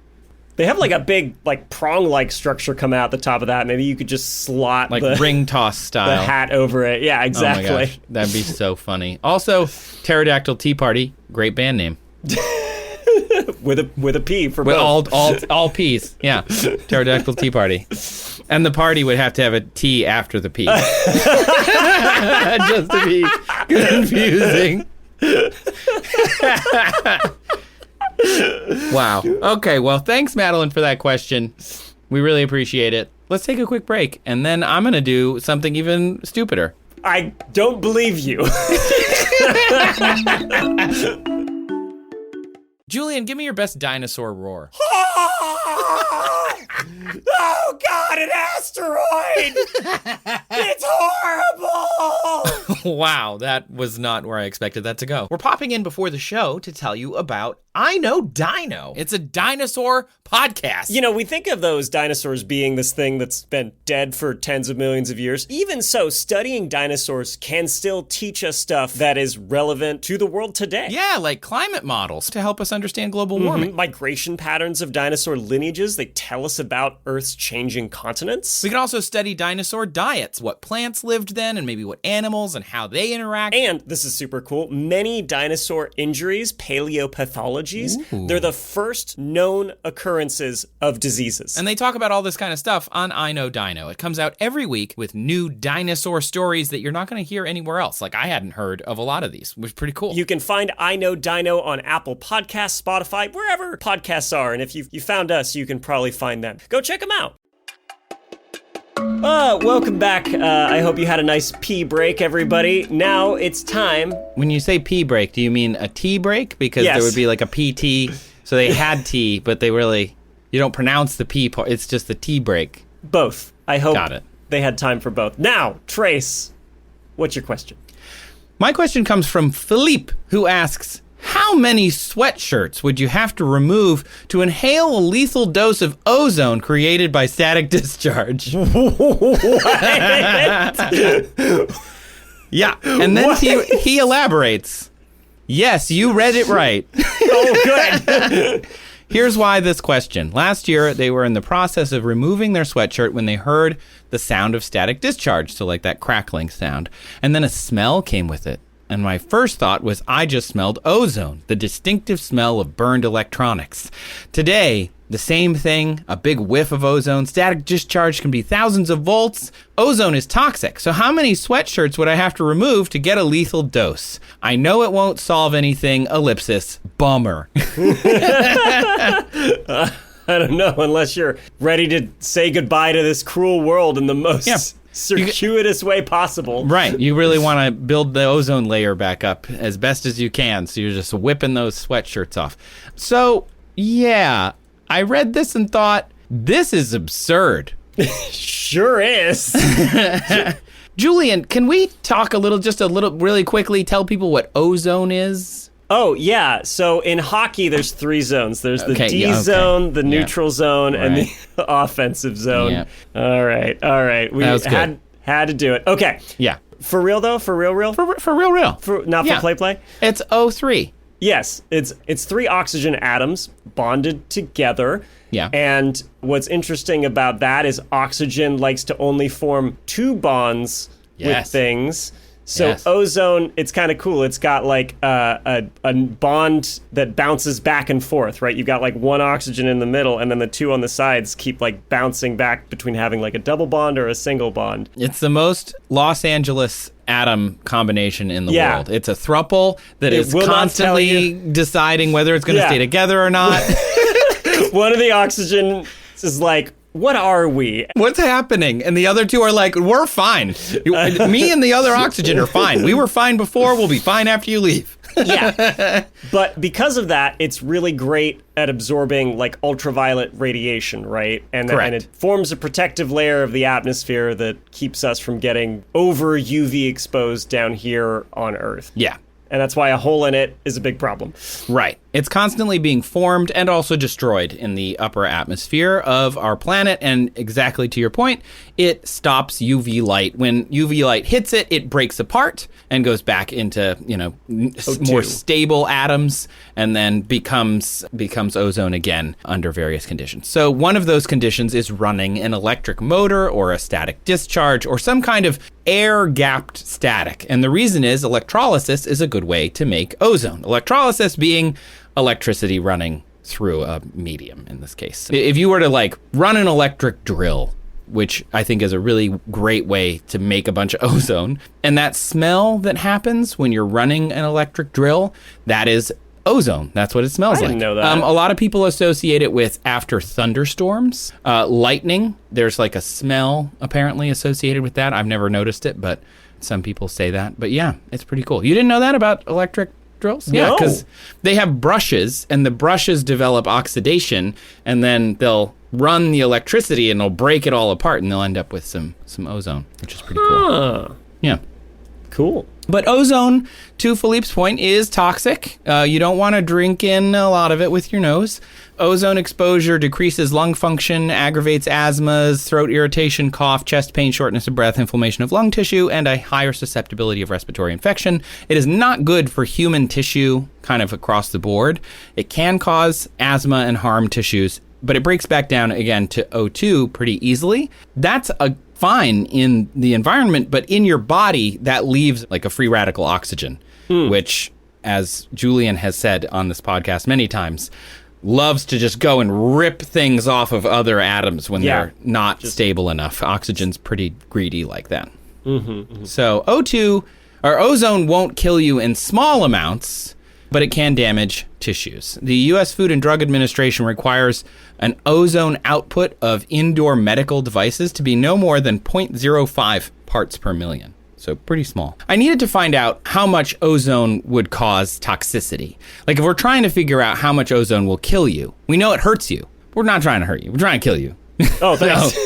They have like a big prong-like structure come out the top of that. Maybe you could just slot like ring toss style the hat over it. Yeah, exactly. Oh my gosh, that'd be so funny. Also, Pterodactyl Tea Party, great band name. with a P for both. All P's. Yeah, Pterodactyl Tea Party. And the party would have to have a T after the P. Just to be confusing. Wow. Okay, well, thanks, Madeline, for that question. We really appreciate it. Let's take a quick break, and then I'm going to do something even stupider. I don't believe you. Julian, give me your best dinosaur roar. Oh, God, an asteroid! It's horrible! Wow, that was not where I expected that to go. We're popping in before the show to tell you about I Know Dino. It's a dinosaur podcast. We think of those dinosaurs being this thing that's been dead for tens of millions of years. Even so, studying dinosaurs can still teach us stuff that is relevant to the world today. Yeah, like climate models to help us understand global warming. Migration patterns of dinosaur lineages. They tell us about Earth's changing continents. We can also study dinosaur diets, what plants lived then, and maybe what animals and how they interact. And, this is super cool, many dinosaur injuries, paleopathologies, they're the first known occurrences of diseases. And they talk about all this kind of stuff on I Know Dino. It comes out every week with new dinosaur stories that you're not going to hear anywhere else. Like, I hadn't heard of a lot of these, which is pretty cool. You can find I Know Dino on Apple Podcasts, Spotify, wherever podcasts are. And if you found us, you can probably find them. Go check them out. Welcome back. I hope you had a nice pee break, everybody. Now it's time. When you say pee break, do you mean a tea break? Because Yes. there would be like a PT So they had T, but you don't pronounce the P part. It's just the T break. Both. I hope Got it. they had time for both. Now, Trace, what's your question? My question comes from Phillippe, who asks, how many sweatshirts would you have to remove to inhale a lethal dose of ozone created by static discharge? Yeah, and then he elaborates. Yes, you read it right. Oh, good. Here's why this question. Last year, they were in the process of removing their sweatshirt when they heard the sound of static discharge, so like that crackling sound. And then a smell came with it. And my first thought was I just smelled ozone, the distinctive smell of burned electronics. Today, the same thing, a big whiff of ozone. Static discharge can be thousands of volts. Ozone is toxic. So how many sweatshirts would I have to remove to get a lethal dose? I know it won't solve anything. Ellipsis. Bummer. I don't know, unless you're ready to say goodbye to this cruel world in the most circuitous way possible. Right. You really want to build the ozone layer back up as best as you can. So you're just whipping those sweatshirts off. So, yeah, I read this and thought, this is absurd. Sure is. Julian, can we talk really quickly, tell people what ozone is? Oh, yeah. So in hockey, there's 3 zones. There's the D zone, the neutral zone, and the offensive zone. Yep. All right. We had to do it. Okay. Yeah. For real, though? For real? For real. Not for play? It's O3. Yes. It's 3 oxygen atoms bonded together. Yeah. And what's interesting about that is oxygen likes to only form 2 bonds with things. So ozone, it's kind of cool. It's got like a bond that bounces back and forth, right? You've got like 1 oxygen in the middle, and then the 2 on the sides keep like bouncing back between having like a double bond or a single bond. It's the most Los Angeles atom combination in the world. It's a thruple that is constantly deciding whether it's going to stay together or not. One of the oxygen is like, what are we? What's happening? And the other 2 are like, we're fine. Me and the other oxygen are fine. We were fine before. We'll be fine after you leave. Yeah. But because of that, it's really great at absorbing like ultraviolet radiation, right? And it forms a protective layer of the atmosphere that keeps us from getting over UV exposed down here on Earth. Yeah. And that's why a hole in it is a big problem. Right. It's constantly being formed and also destroyed in the upper atmosphere of our planet. And exactly to your point, it stops UV light. When UV light hits it, it breaks apart and goes back into, more stable atoms and then becomes ozone again under various conditions. So one of those conditions is running an electric motor or a static discharge or some kind of air-gapped static. And the reason is electrolysis is a good way to make ozone. Electrolysis being electricity running through a medium in this case. If you were to like run an electric drill, which I think is a really great way to make a bunch of ozone, and that smell that happens when you're running an electric drill, that is ozone. That's what it smells like. I didn't know that. A lot of people associate it with after thunderstorms, lightning. There's like a smell apparently associated with that. I've never noticed it, but some people say that. But yeah, it's pretty cool. You didn't know that about electric drills? No. Yeah, because they have brushes, and the brushes develop oxidation, and then they'll run the electricity, and they'll break it all apart, and they'll end up with some ozone, which is pretty cool. Yeah. Cool. But ozone, to Philippe's point, is toxic. You don't want to drink in a lot of it with your nose. Ozone exposure decreases lung function, aggravates asthmas, throat irritation, cough, chest pain, shortness of breath, inflammation of lung tissue, and a higher susceptibility of respiratory infection. It is not good for human tissue, kind of across the board. It can cause asthma and harm tissues, but it breaks back down again to O2 pretty easily. That's fine in the environment, but in your body, that leaves like a free radical oxygen, which, as Julian has said on this podcast many times, loves to just go and rip things off of other atoms when they're not stable enough. Oxygen's pretty greedy like that. So O2 or ozone won't kill you in small amounts, but it can damage tissues. The U.S. Food and Drug Administration requires an ozone output of indoor medical devices to be no more than 0.05 parts per million. So pretty small. I needed to find out how much ozone would cause toxicity. Like if we're trying to figure out how much ozone will kill you, we know it hurts you. We're not trying to hurt you. We're trying to kill you. Oh, thanks.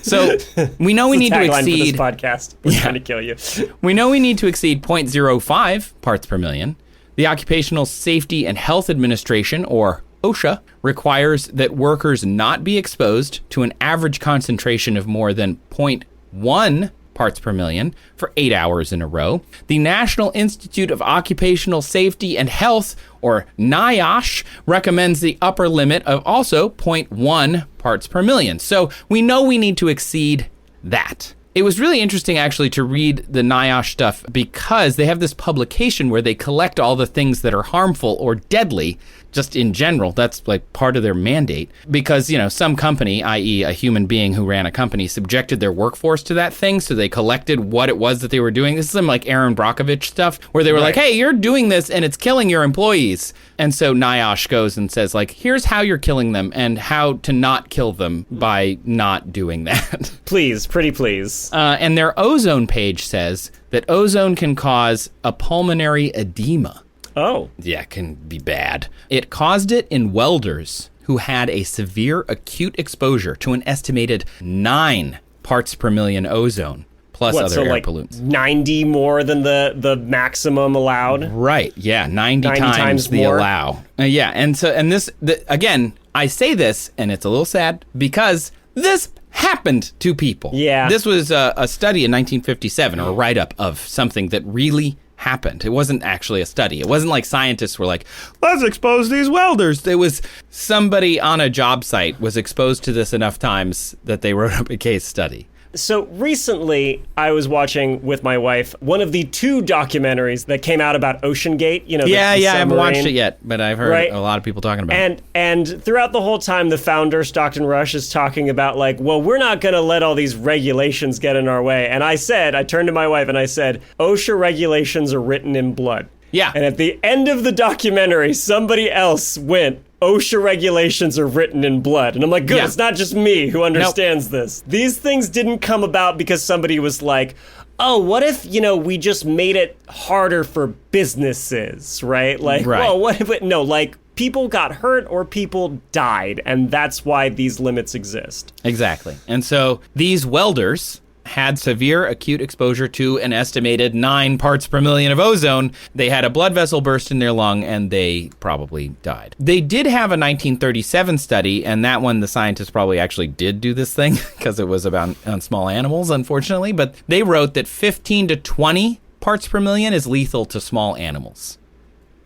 So we know we need to exceed. For this podcast. We're trying to kill you. We know we need to exceed 0.05 parts per million. The Occupational Safety and Health Administration, or OSHA, requires that workers not be exposed to an average concentration of more than 0.1 parts per million for 8 hours in a row. The National Institute of Occupational Safety and Health, or NIOSH, recommends the upper limit of also 0.1 parts per million. So we know we need to exceed that. It was really interesting, actually, to read the NIOSH stuff because they have this publication where they collect all the things that are harmful or deadly just in general. That's like part of their mandate because, you know, some company, i.e. a human being who ran a company, subjected their workforce to that thing. So they collected what it was that they were doing. This is some like Aaron Brockovich stuff where they were like, hey, you're doing this and it's killing your employees. And so NIOSH goes and says like, here's how you're killing them and how to not kill them by not doing that. Please, pretty please. And their ozone page says that ozone can cause a pulmonary edema. Oh. Yeah, it can be bad. It caused it in welders who had a severe acute exposure to an estimated 9 parts per million ozone, plus other air pollutants. 90 more than the maximum allowed? Right, yeah, 90 times the more. allow. Yeah, and this, again, I say this, and it's a little sad, because this happened to people. Yeah. This was a study in 1957, or a write-up of something that really happened. It wasn't actually a study. It wasn't like scientists were like, let's expose these welders. It was somebody on a job site was exposed to this enough times that they wrote up a case study. So recently, I was watching with my wife one of the 2 documentaries that came out about OceanGate. You know, the I haven't submarine. watched it yet, but I've heard a lot of people talking about it. And throughout the whole time, the founder, Stockton Rush, is talking about like, well, we're not going to let all these regulations get in our way. And I turned to my wife and I said, OSHA regulations are written in blood. Yeah. And at the end of the documentary, somebody else went, OSHA regulations are written in blood. And I'm like, good, It's not just me who understands this. These things didn't come about because somebody was like, oh, what if, we just made it harder for businesses, right? Like, well, what if it, no, like, people got hurt or people died, and that's why these limits exist. Exactly. And so these welders had severe acute exposure to an estimated 9 parts per million of ozone. They had a blood vessel burst in their lung, and they probably died. They did have a 1937 study, and that one, the scientists probably actually did do this thing because it was about on small animals, unfortunately. But they wrote that 15 to 20 parts per million is lethal to small animals.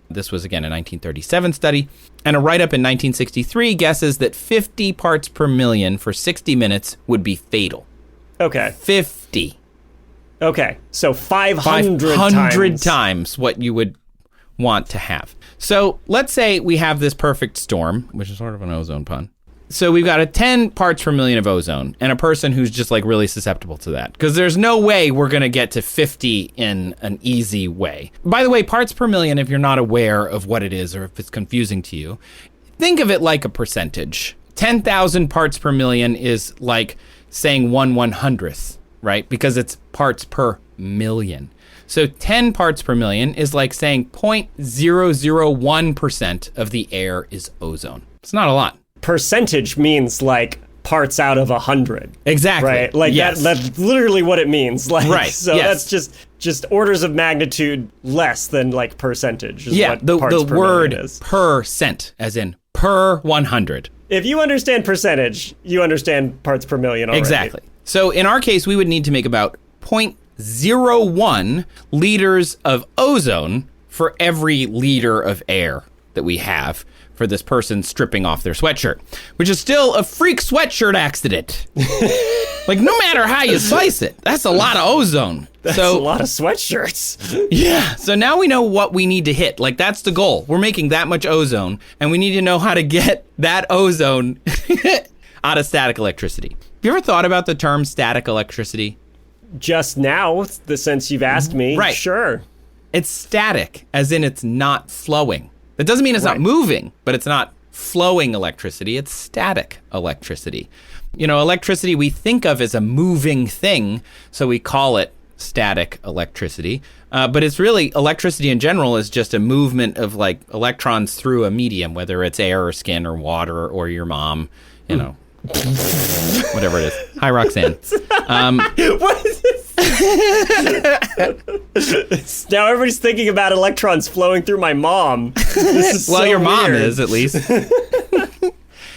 This was, again, a 1937 study. And a write-up in 1963 guesses that 50 parts per million for 60 minutes would be fatal. Okay. 50. Okay. So 500 times what you would want to have. So let's say we have this perfect storm, which is sort of an ozone pun. So we've got a 10 parts per million of ozone and a person who's just like really susceptible to that. Because there's no way we're going to get to 50 in an easy way. By the way, parts per million, if you're not aware of what it is or if it's confusing to you, think of it like a percentage. 10,000 parts per million is like saying 1/100th, right? Because it's parts per million. So 10 parts per million is like saying 0.001% of the air is ozone. It's not a lot. Percentage means like parts out of 100. Exactly. Right? Like that's literally what it means. Like, right. So that's just orders of magnitude less than like percentage. Is what the parts per word million is. percent, as in per 100. If you understand percentage, you understand parts per million already. Exactly. So in our case, we would need to make about 0.01 liters of ozone for every liter of air that we have for this person stripping off their sweatshirt, which is still a freak sweatshirt accident. Like, no matter how you slice it, that's a lot of ozone. That's a lot of sweatshirts. Yeah. So now we know what we need to hit. Like, that's the goal. We're making that much ozone, and we need to know how to get that ozone out of static electricity. Have you ever thought about the term static electricity? Just now, since you've asked me. Right. Sure. It's static, as in it's not flowing. That doesn't mean it's not moving, but it's not flowing electricity. It's static electricity. You know, electricity we think of as a moving thing, so we call it static electricity. But it's really, electricity in general is just a movement of like electrons through a medium, whether it's air or skin or water or your mom, you know, whatever it is. Hi, Roxanne. What is this? Now everybody's thinking about electrons flowing through my mom. This is Well, so your mom weird. is, at least.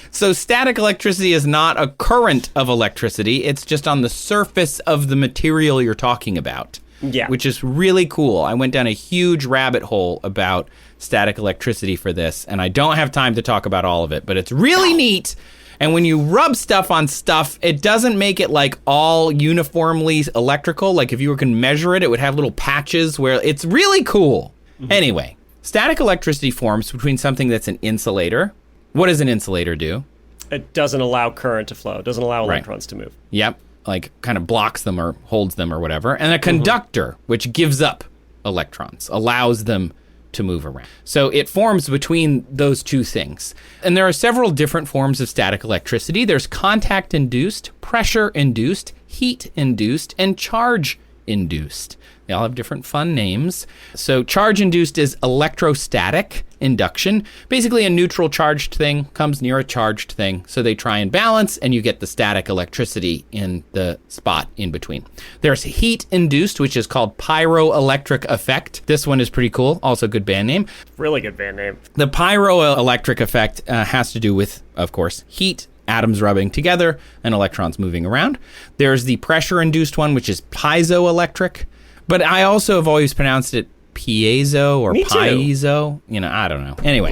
So static electricity is not a current of electricity. It's just on the surface of the material you're talking about. Yeah. Which is really cool. I went down a huge rabbit hole about static electricity for this, and I don't have time to talk about all of it, but it's really neat. And when you rub stuff on stuff, it doesn't make it like all uniformly electrical. Like if you were to measure it, it would have little patches where it's really cool. Mm-hmm. Anyway, static electricity forms between something that's an insulator. What does an insulator do? It doesn't allow current to flow. It doesn't allow electrons to move. Yep. Like kind of blocks them or holds them or whatever. And a conductor, which gives up electrons, allows them to move around. So it forms between those two things. And there are several different forms of static electricity. There's contact-induced, pressure-induced, heat-induced, and charge-induced. They all have different fun names. So charge-induced is electrostatic induction. Basically, a neutral charged thing comes near a charged thing. So they try and balance, and you get the static electricity in the spot in between. There's heat-induced, which is called pyroelectric effect. This one is pretty cool. Also good band name. Really good band name. The pyroelectric effect has to do with, of course, heat, atoms rubbing together, and electrons moving around. There's the pressure-induced one, which is piezoelectric. But I also have always pronounced it piezo or piezo. You know, I don't know. Anyway,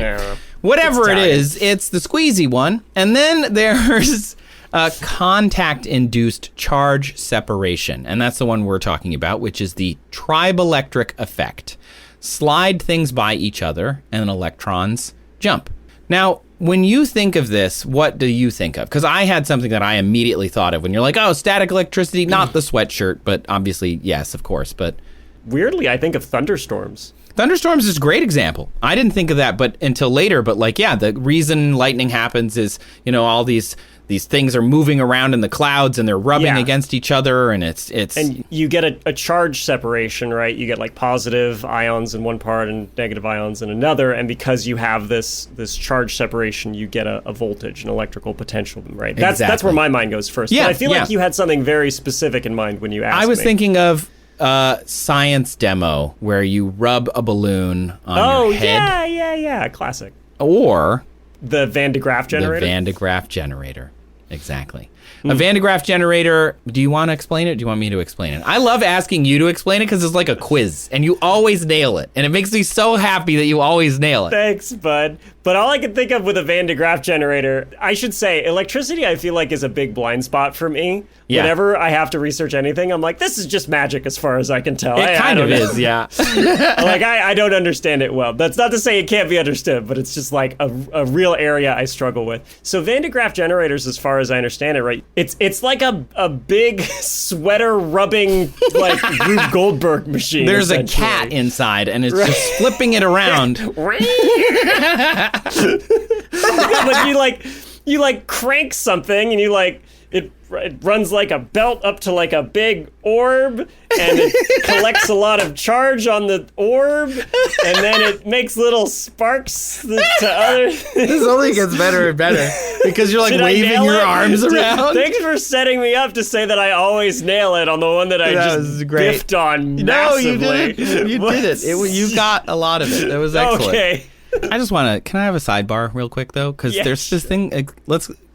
whatever it is, it's the squeezy one. And then there's contact-induced charge separation. And that's the one we're talking about, which is the triboelectric effect. Slide things by each other, and electrons jump. Now, when you think of this, what do you think of? Because I had something that I immediately thought of when you're like, oh, static electricity, not the sweatshirt, but obviously, yes, of course. But weirdly, I think of thunderstorms. Thunderstorms is a great example. I didn't think of that but until later. But like, yeah, the reason lightning happens is, you know, all these things are moving around in the clouds and they're rubbing against each other, and it's and you get a charge separation, right? You get like positive ions in one part and negative ions in another, and because you have this charge separation, you get a voltage, an electrical potential, right? That's where my mind goes first. Yeah, but I feel like you had something very specific in mind when you asked me. I was thinking of science demo where you rub a balloon on your head. Yeah, classic. Or the Van de Graaff generator. The Van de Graaff generator. Exactly. A Van de Graaff generator, do you want to explain it? Do you want me to explain it? I love asking you to explain it because it's like a quiz, and you always nail it. And it makes me so happy that you always nail it. Thanks, bud. But all I can think of with a Van de Graaff generator, I should say, electricity I feel like is a big blind spot for me. Yeah. Whenever I have to research anything, I'm like, this is just magic as far as I can tell. It kind of is, yeah. Like, I don't understand it well. That's not to say it can't be understood, but it's just like a real area I struggle with. So Van de Graaff generators, as far as I understand it, right, it's like a big sweater rubbing, like, Rube Goldberg machine. There's a cat inside, and it's just flipping it around. But you crank something, and it runs like a belt up to like a big orb, and it collects a lot of charge on the orb, and then it makes little sparks to other things. This only gets better and better because you're like waving your arms around. Thanks for setting me up to say that I always nail it on the one that I just biffed on massively. No, you did it. You did it. You got a lot of it. It was excellent. Okay. I just want to, can I have a sidebar real quick though? Because there's this thing,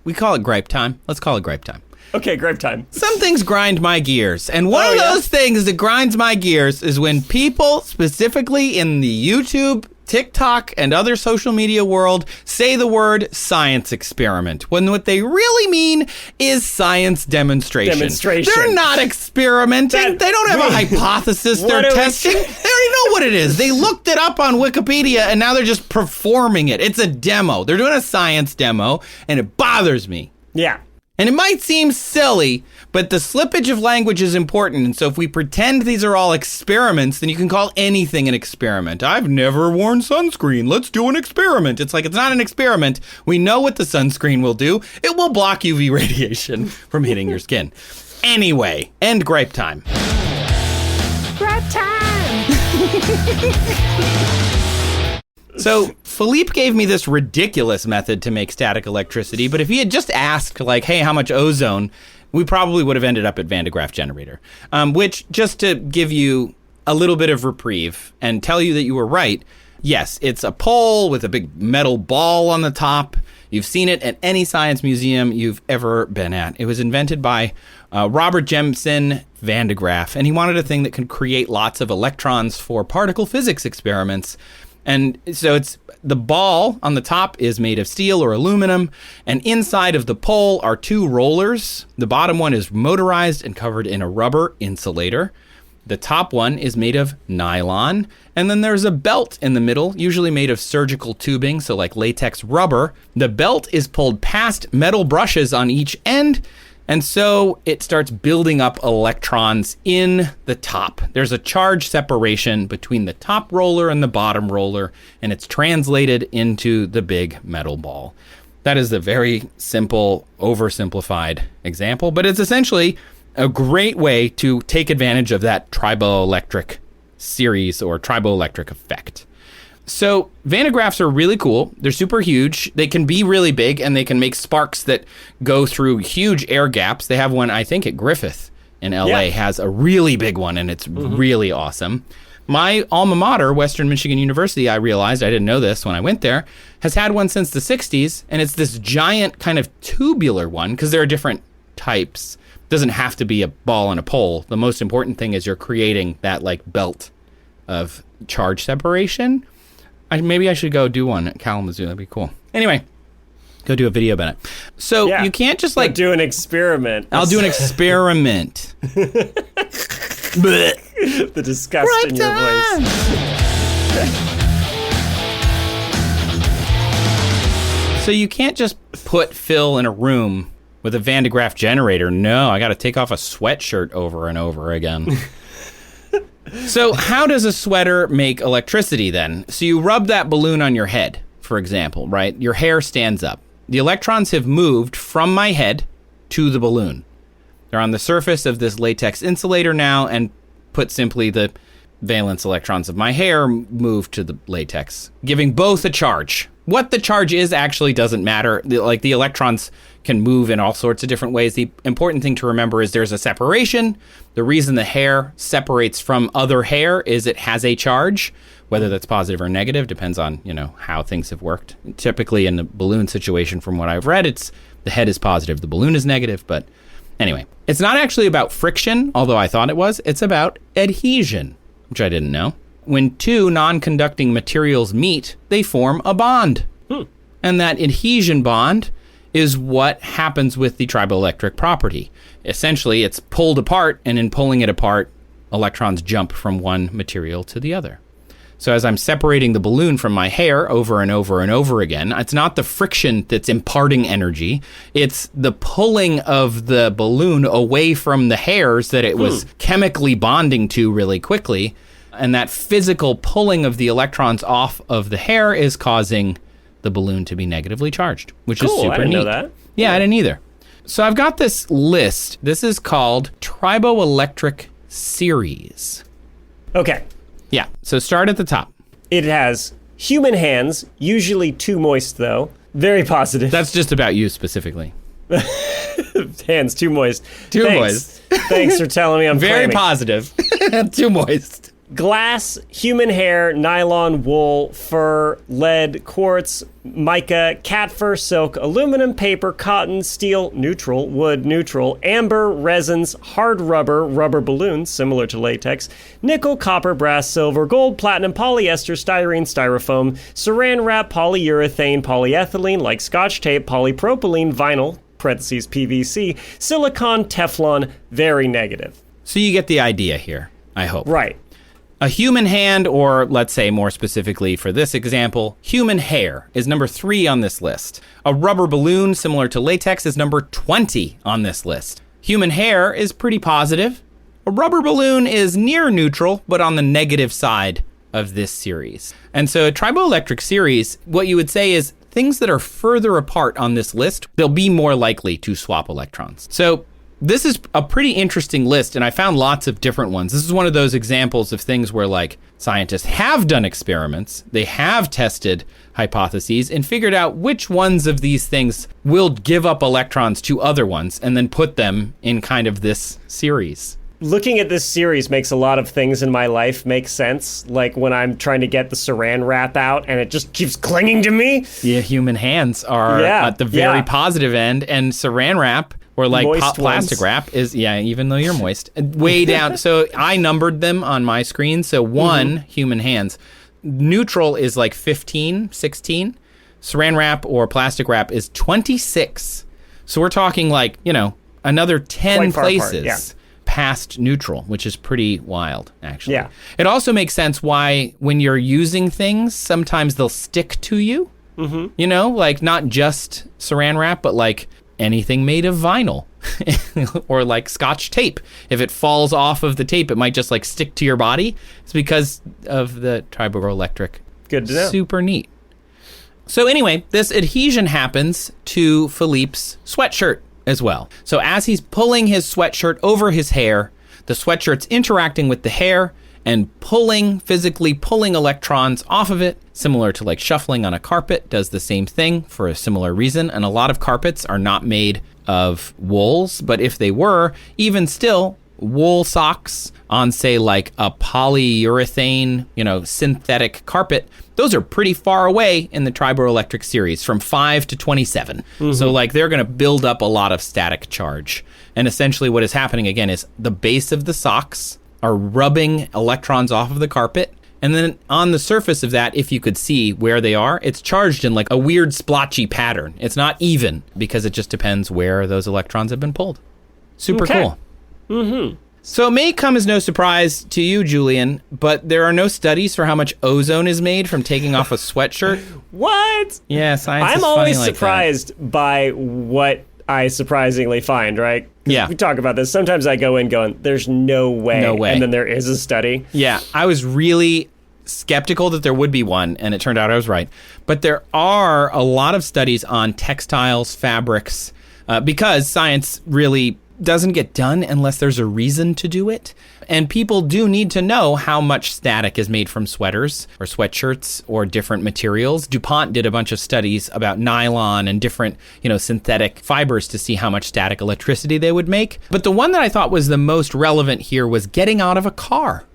we call it gripe time. Let's call it gripe time. Okay, gripe time. Some things grind my gears. And one of those things that grinds my gears is when people, specifically in the YouTube, TikTok, and other social media world, say the word science experiment, when what they really mean is science demonstration. They're not experimenting. They don't have a hypothesis they're testing. They already know what it is. They looked it up on Wikipedia, and now they're just performing it. It's a demo. They're doing a science demo, and it bothers me. Yeah. And it might seem silly, but the slippage of language is important. And so if we pretend these are all experiments, then you can call anything an experiment. I've never worn sunscreen. Let's do an experiment. It's like, it's not an experiment. We know what the sunscreen will do. It will block UV radiation from hitting your skin. Anyway, end gripe time. So Phillippe gave me this ridiculous method to make static electricity, but if he had just asked, like, hey, how much ozone, we probably would have ended up at Van de Graaff generator, which, just to give you a little bit of reprieve and tell you that you were right, yes, it's a pole with a big metal ball on the top. You've seen it at any science museum you've ever been at. It was invented by Robert Jemison Van de Graaff, and he wanted a thing that could create lots of electrons for particle physics experiments. And so it's the ball on the top is made of steel or aluminum, and inside of the pole are two rollers. The bottom one is motorized and covered in a rubber insulator. The top one is made of nylon, and then there's a belt in the middle, usually made of surgical tubing, so like latex rubber. The belt is pulled past metal brushes on each end, and so it starts building up electrons in the top. There's a charge separation between the top roller and the bottom roller, and it's translated into the big metal ball. That is a very simple, oversimplified example, but it's essentially a great way to take advantage of that triboelectric series or triboelectric effect. So Van de Graaffs are really cool. They're super huge. They can be really big, and they can make sparks that go through huge air gaps. They have one, I think, at Griffith in LA, has a really big one, and it's really awesome. My alma mater, Western Michigan University, I realized, I didn't know this when I went there, has had one since the 60s, and it's this giant kind of tubular one, because there are different types. It doesn't have to be a ball and a pole. The most important thing is you're creating that like belt of charge separation. Maybe I should go do one at Kalamazoo. That'd be cool. Anyway, go do a video about it. So you can't just like do an experiment. I'll do an experiment. The disgust in your voice. So you can't just put Phil in a room with a Van de Graaff generator. No, I got to take off a sweatshirt over and over again. So how does a sweater make electricity then? So you rub that balloon on your head, for example, right? Your hair stands up. The electrons have moved from my head to the balloon. They're on the surface of this latex insulator now, and put simply, the valence electrons of my hair move to the latex, giving both a charge. What the charge is actually doesn't matter. The electrons can move in all sorts of different ways. The important thing to remember is there's a separation. The reason the hair separates from other hair is it has a charge. Whether that's positive or negative depends on, how things have worked. Typically in the balloon situation, from what I've read, it's the head is positive, the balloon is negative. But anyway, it's not actually about friction, although I thought it was. It's about adhesion, which I didn't know. When two non-conducting materials meet, they form a bond. And that adhesion bond is what happens with the triboelectric property. Essentially, it's pulled apart, and in pulling it apart, electrons jump from one material to the other. So as I'm separating the balloon from my hair over and over and over again, it's not the friction that's imparting energy. It's the pulling of the balloon away from the hairs that it was chemically bonding to really quickly. And that physical pulling of the electrons off of the hair is causing the balloon to be negatively charged, which is super neat. I didn't know that. Yeah, I didn't either. So I've got this list. This is called triboelectric series. Okay. Yeah, so start at the top. It has human hands, usually too moist though. Very positive. That's just about you specifically. Hands too moist. Moist. Thanks for telling me I'm very claiming. Positive. Too moist. Glass, human hair, nylon, wool, fur, lead, quartz, mica, cat fur, silk, aluminum, paper, cotton, steel, neutral, wood, neutral, amber, resins, hard rubber, rubber balloons, similar to latex, nickel, copper, brass, silver, gold, platinum, polyester, styrene, styrofoam, saran wrap, polyurethane, polyethylene, like scotch tape, polypropylene, vinyl, parentheses PVC, silicon, Teflon, very negative. So you get the idea here, I hope. Right. A human hand, or let's say more specifically for this example, human hair is number 3 on this list. A rubber balloon similar to latex is number 20 on this list. Human hair is pretty positive. A rubber balloon is near neutral, but on the negative side of this series. And so a triboelectric series, what you would say is things that are further apart on this list, they'll be more likely to swap electrons. So This is a pretty interesting list, and I found lots of different ones. This is one of those examples of things where, like, scientists have done experiments, they have tested hypotheses, and figured out which ones of these things will give up electrons to other ones, and then put them in kind of this series. Looking at this series makes a lot of things in my life make sense. Like when I'm trying to get the saran wrap out and it just keeps clinging to me. Yeah, human hands are at the very positive end, and saran wrap, or like plastic wrap, is, even though you're moist, way down. So I numbered them on my screen. So 1, human hands. Neutral is like 15, 16. Saran wrap or plastic wrap is 26. So we're talking like, another 10 places past neutral, which is pretty wild, actually. Yeah. It also makes sense why when you're using things, sometimes they'll stick to you. Like not just saran wrap, but like anything made of vinyl or like Scotch tape. If it falls off of the tape, it might just like stick to your body. It's because of the triboelectric. Good to know. Super neat. So anyway, this adhesion happens to Philippe's sweatshirt as well. So as he's pulling his sweatshirt over his hair, the sweatshirt's interacting with the hair and physically pulling electrons off of it, similar to like shuffling on a carpet, does the same thing for a similar reason. And a lot of carpets are not made of wools, but if they were, even still, wool socks on, say, like a polyurethane, synthetic carpet, those are pretty far away in the triboelectric series, from 5 to 27. So like they're going to build up a lot of static charge. And essentially what is happening again is the base of the socks are rubbing electrons off of the carpet. And then on the surface of that, if you could see where they are, it's charged in like a weird splotchy pattern. It's not even, because it just depends where those electrons have been pulled. Super cool. So it may come as no surprise to you, Julian, but there are no studies for how much ozone is made from taking off a sweatshirt. What? Yeah, science is I'm funny always like surprised by what I surprisingly find, right? Yeah. We talk about this. Sometimes I go in going, there's no way. No way. And then there is a study. Yeah, I was really skeptical that there would be one, and it turned out I was right. But there are a lot of studies on textiles, fabrics, because science really doesn't get done unless there's a reason to do it. And people do need to know how much static is made from sweaters or sweatshirts or different materials. DuPont did a bunch of studies about nylon and different, synthetic fibers to see how much static electricity they would make. But the one that I thought was the most relevant here was getting out of a car.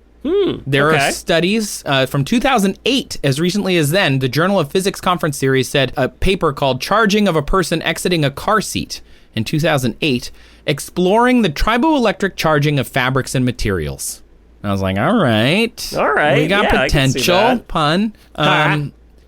There are studies from 2008, as recently as then, the Journal of Physics Conference Series said a paper called Charging of a Person Exiting a Car Seat in 2008, exploring the triboelectric charging of fabrics and materials. And I was like, all right. We got potential, pun.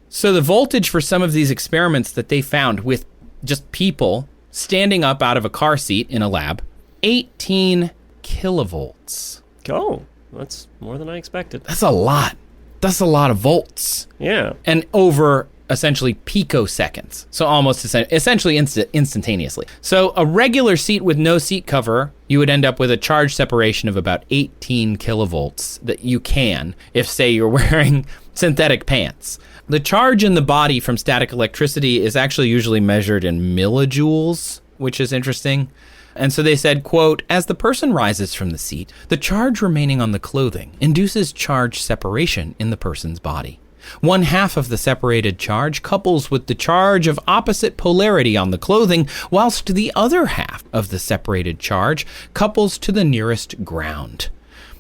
So the voltage for some of these experiments that they found with just people standing up out of a car seat in a lab, 18 kilovolts. Oh, that's more than I expected. That's a lot. That's a lot of volts. Yeah. And over essentially picoseconds. So almost essentially instantaneously. So a regular seat with no seat cover, you would end up with a charge separation of about 18 kilovolts that you can, if say you're wearing synthetic pants. The charge in the body from static electricity is actually usually measured in millijoules, which is interesting. And so they said, quote, as the person rises from the seat, the charge remaining on the clothing induces charge separation in the person's body. One half of the separated charge couples with the charge of opposite polarity on the clothing, whilst the other half of the separated charge couples to the nearest ground.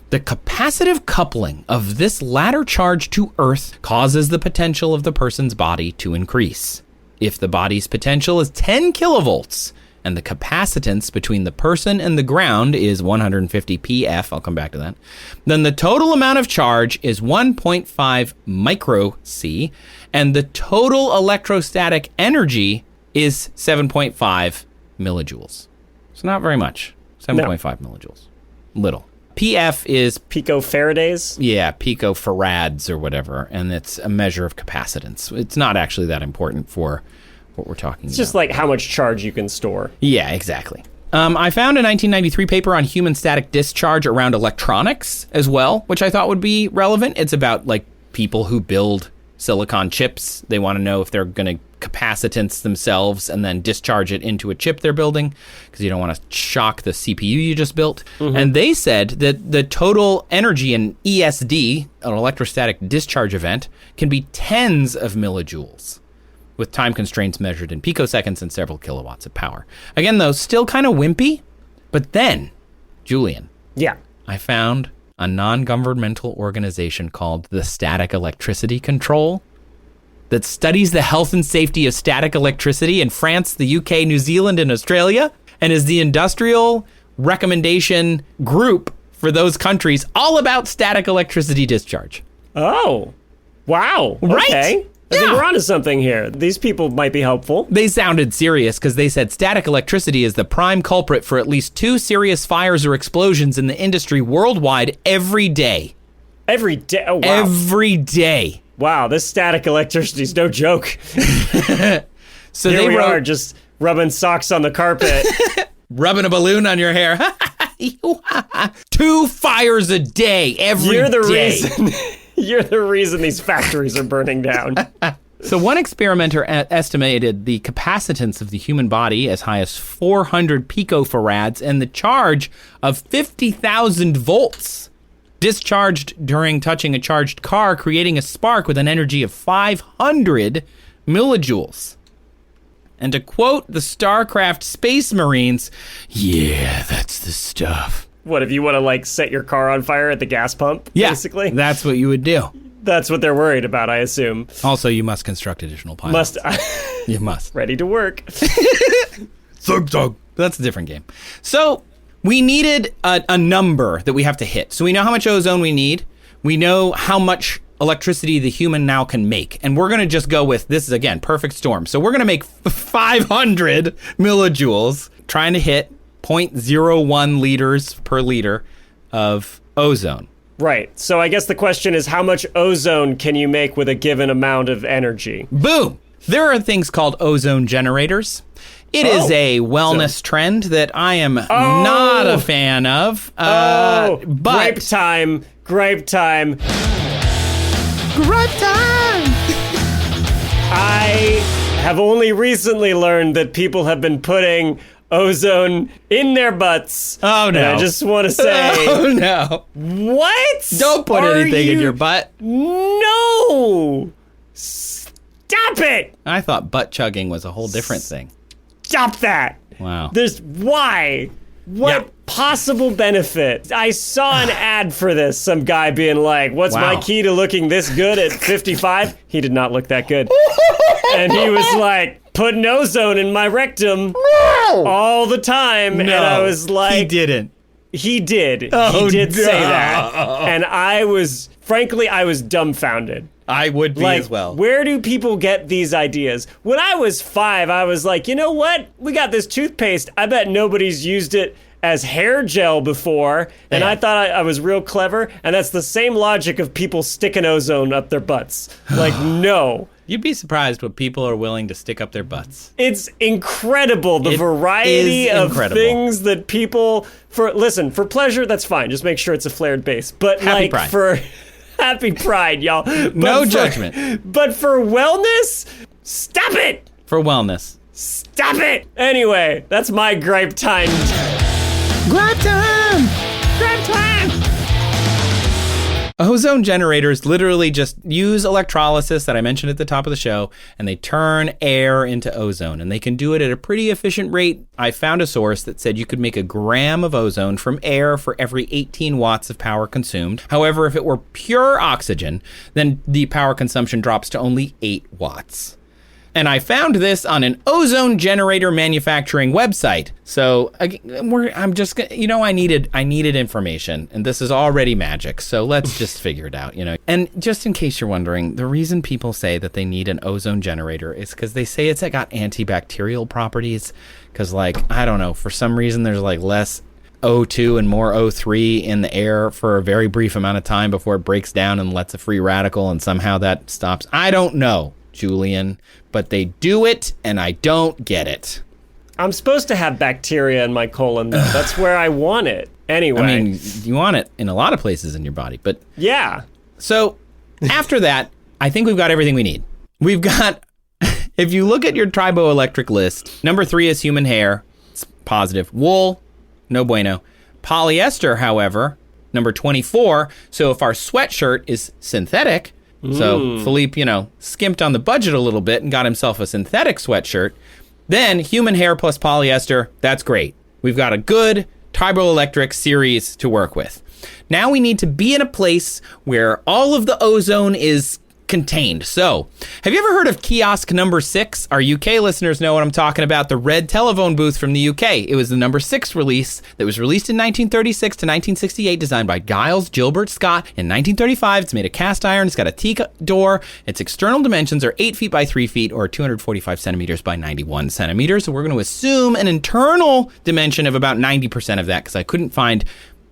The capacitive coupling of this latter charge to Earth causes the potential of the person's body to increase. If the body's potential is 10 kilovolts, and the capacitance between the person and the ground is 150 pF, I'll come back to that, then the total amount of charge is 1.5 micro-C, and the total electrostatic energy is 7.5 millijoules. So not very much. 7.5 millijoules. Little. PF is... Picofarads? Yeah, picofarads or whatever, and it's a measure of capacitance. It's not actually that important for what we're talking about. It's just like how much charge you can store. Yeah, exactly. I found a 1993 paper on human static discharge around electronics as well, which I thought would be relevant. It's about like people who build silicon chips. They want to know if they're going to capacitance themselves and then discharge it into a chip they're building, because you don't want to shock the CPU you just built. And they said that the total energy in ESD, an electrostatic discharge event, can be tens of millijoules, with time constraints measured in picoseconds and several kilowatts of power. Again, though, still kind of wimpy. But then, Julian, Yeah. I found a non-governmental organization called the Static Electricity Control that studies the health and safety of static electricity in France, the UK, New Zealand, and Australia, and is the industrial recommendation group for those countries all about static electricity discharge. Oh. Wow. Right? Okay. I think Yeah. we're onto something here. These people might be helpful. They sounded serious because they said static electricity is the prime culprit for at least 2 serious fires or explosions in the industry worldwide every day. Every day. Oh, wow. Every day. Wow, this static electricity is no joke. So Here they we wrote, are just rubbing socks on the carpet. rubbing a balloon on your hair. 2 fires a day every You're the day. reason. You're the reason these factories are burning down. So one experimenter estimated the capacitance of the human body as high as 400 picofarads and the charge of 50,000 volts discharged during touching a charged car, creating a spark with an energy of 500 millijoules. And to quote the StarCraft Space Marines, yeah, that's the stuff. What, if you want to, like, set your car on fire at the gas pump, Yeah, basically? that's what you would do. That's what they're worried about, I assume. Also, you must construct additional pilots. You must. Ready to work. Thug, thug. That's a different game. So we needed a number that we have to hit. So we know how much ozone we need. We know how much electricity the human now can make. And we're going to just go with, this is, again, perfect storm. So we're going to make 500 millijoules, trying to hit 0.01 liters per liter of ozone. Right. So I guess the question is, how much ozone can you make with a given amount of energy? Boom! There are things called ozone generators. It is a wellness trend that I am not a fan of. But grape time. Grape time. Grape time! I have only recently learned that people have been putting ozone in their butts. Oh, no. And I just want to say, Oh, no. what? Don't put are anything in you- your butt. No! Stop it! I thought butt chugging was a whole different thing. Stop that! Wow. Why? What Yeah. possible benefit? I saw an ad for this. Some guy being like, what's my Wow. key to looking this good at 55? He did not look that good. And he was like, putting ozone in my rectum all the time. And I was like, he didn't. He did. Oh, he did no. say that. And I was dumbfounded. I would be Like, as well. where do people get these ideas? When I was 5, I was like, you know what? We got this toothpaste. I bet nobody's used it as hair gel before. And Yeah. I thought I was real clever. And that's the same logic of people sticking ozone up their butts. Like, no. You'd be surprised what people are willing to stick up their butts. It's incredible, the It variety is of incredible. things that people, for pleasure, that's fine. Just make sure it's a flared base. But Happy like Pride. for happy pride, y'all. But No for- judgment. But for wellness, stop it! For wellness. Stop it! Anyway, that's my gripe time. Gripe time! Gripe time! Ozone generators literally just use electrolysis that I mentioned at the top of the show, and they turn air into ozone, and they can do it at a pretty efficient rate. I found a source that said you could make a gram of ozone from air for every 18 watts of power consumed. However, if it were pure oxygen, then the power consumption drops to only 8 watts. And I found this on an ozone generator manufacturing website. So I'm just gonna, I needed information, and this is already magic. So let's just figure it out, And just in case you're wondering, the reason people say that they need an ozone generator is because they say it's got antibacterial properties. Because I don't know, for some reason there's less O2 and more O3 in the air for a very brief amount of time before it breaks down and lets a free radical, and somehow that stops. I don't know, Julian, but they do it, and I don't get it. I'm supposed to have bacteria in my colon, though. That's where I want it. Anyway. I mean, you want it in a lot of places in your body, but yeah. so after that, I think we've got everything we need. We've got, if you look at your triboelectric list, number 3 is human hair. It's positive. Wool, no bueno. Polyester, however, number 24. So if our sweatshirt is synthetic, so Phillippe, skimped on the budget a little bit and got himself a synthetic sweatshirt, then human hair plus polyester, that's great. We've got a good triboelectric series to work with. Now we need to be in a place where all of the ozone is contained. So, have you ever heard of kiosk number 6? Our UK listeners know what I'm talking about, the red telephone booth from the UK. It was the number 6 release that was released in 1936 to 1968, designed by Giles Gilbert Scott in 1935. It's made of cast iron. It's got a teak door. Its external dimensions are 8 feet by 3 feet or 245 centimeters by 91 centimeters. So we're going to assume an internal dimension of about 90% of that because I couldn't find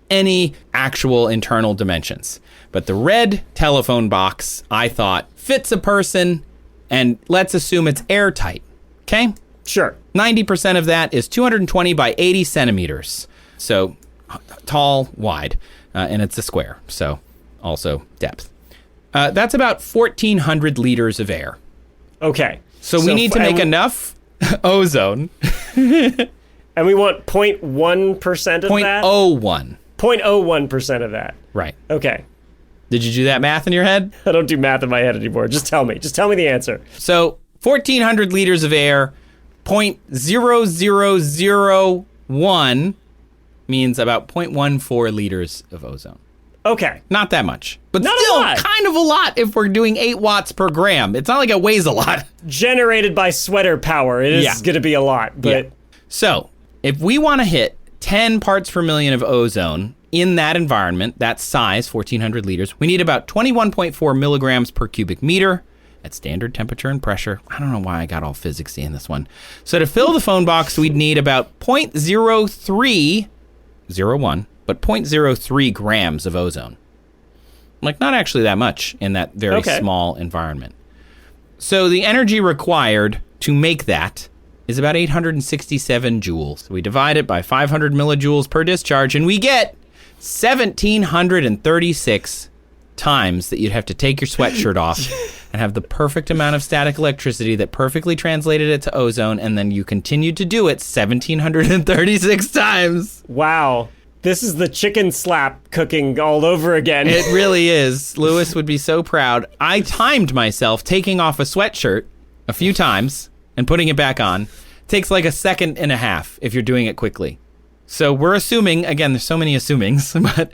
any actual internal dimensions. But the red telephone box, I thought, fits a person, and let's assume it's airtight. Okay? Sure. 90% of that is 220 by 80 centimeters. So tall, wide, and it's a square. So also depth. That's about 1,400 liters of air. Okay. So we need to make enough ozone. And we want 0.1% of that? 0.01. 0.01% of that. Right. Okay. Did you do that math in your head? I don't do math in my head anymore. Just tell me. Just tell me the answer. So 1,400 liters of air, 0.0001 means about 0.14 liters of ozone. Okay. Not that much. But Not still a lot. kind of a lot if we're doing 8 watts per gram. It's not like it weighs a lot. Generated by sweater power. It is going to be a lot. But So if we want to hit 10 parts per million of ozone in that environment, that size, 1,400 liters, we need about 21.4 milligrams per cubic meter at standard temperature and pressure. I don't know why I got all physicsy in this one. So to fill the phone box, we'd need about 0.0301, but 0.03 grams of ozone. Like, not actually that much in that very small environment. So the energy required to make that is about 867 joules. We divide it by 500 millijoules per discharge, and we get 1,736 times that you'd have to take your sweatshirt off and have the perfect amount of static electricity that perfectly translated it to ozone, and then you continued to do it 1,736 times. Wow. This is the chicken slap cooking all over again. It really is. Lewis would be so proud. I timed myself taking off a sweatshirt a few times and putting it back on. Takes like a second and a half if you're doing it quickly. So we're assuming, again, there's so many assumings, but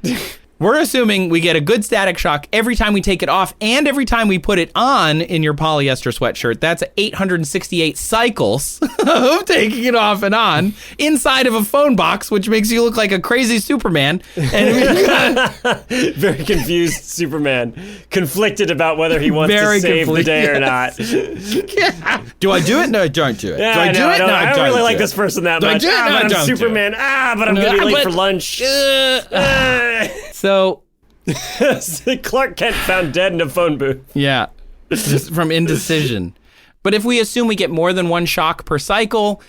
we're assuming we get a good static shock every time we take it off and every time we put it on in your polyester sweatshirt. That's 868 cycles of taking it off and on inside of a phone box, which makes you look like a crazy Superman. And very confused Superman, conflicted about whether he wants to save the day or not. Yeah. Do I do it? No, I don't do it. Yeah, do I do it? No, I don't really like this person that much. Do I do it? No, I but don't I'm Superman. But I'm going to be late for lunch. So Clark Kent found dead in a phone booth. Yeah, just from indecision. But if we assume we get more than 1 shock per cycle,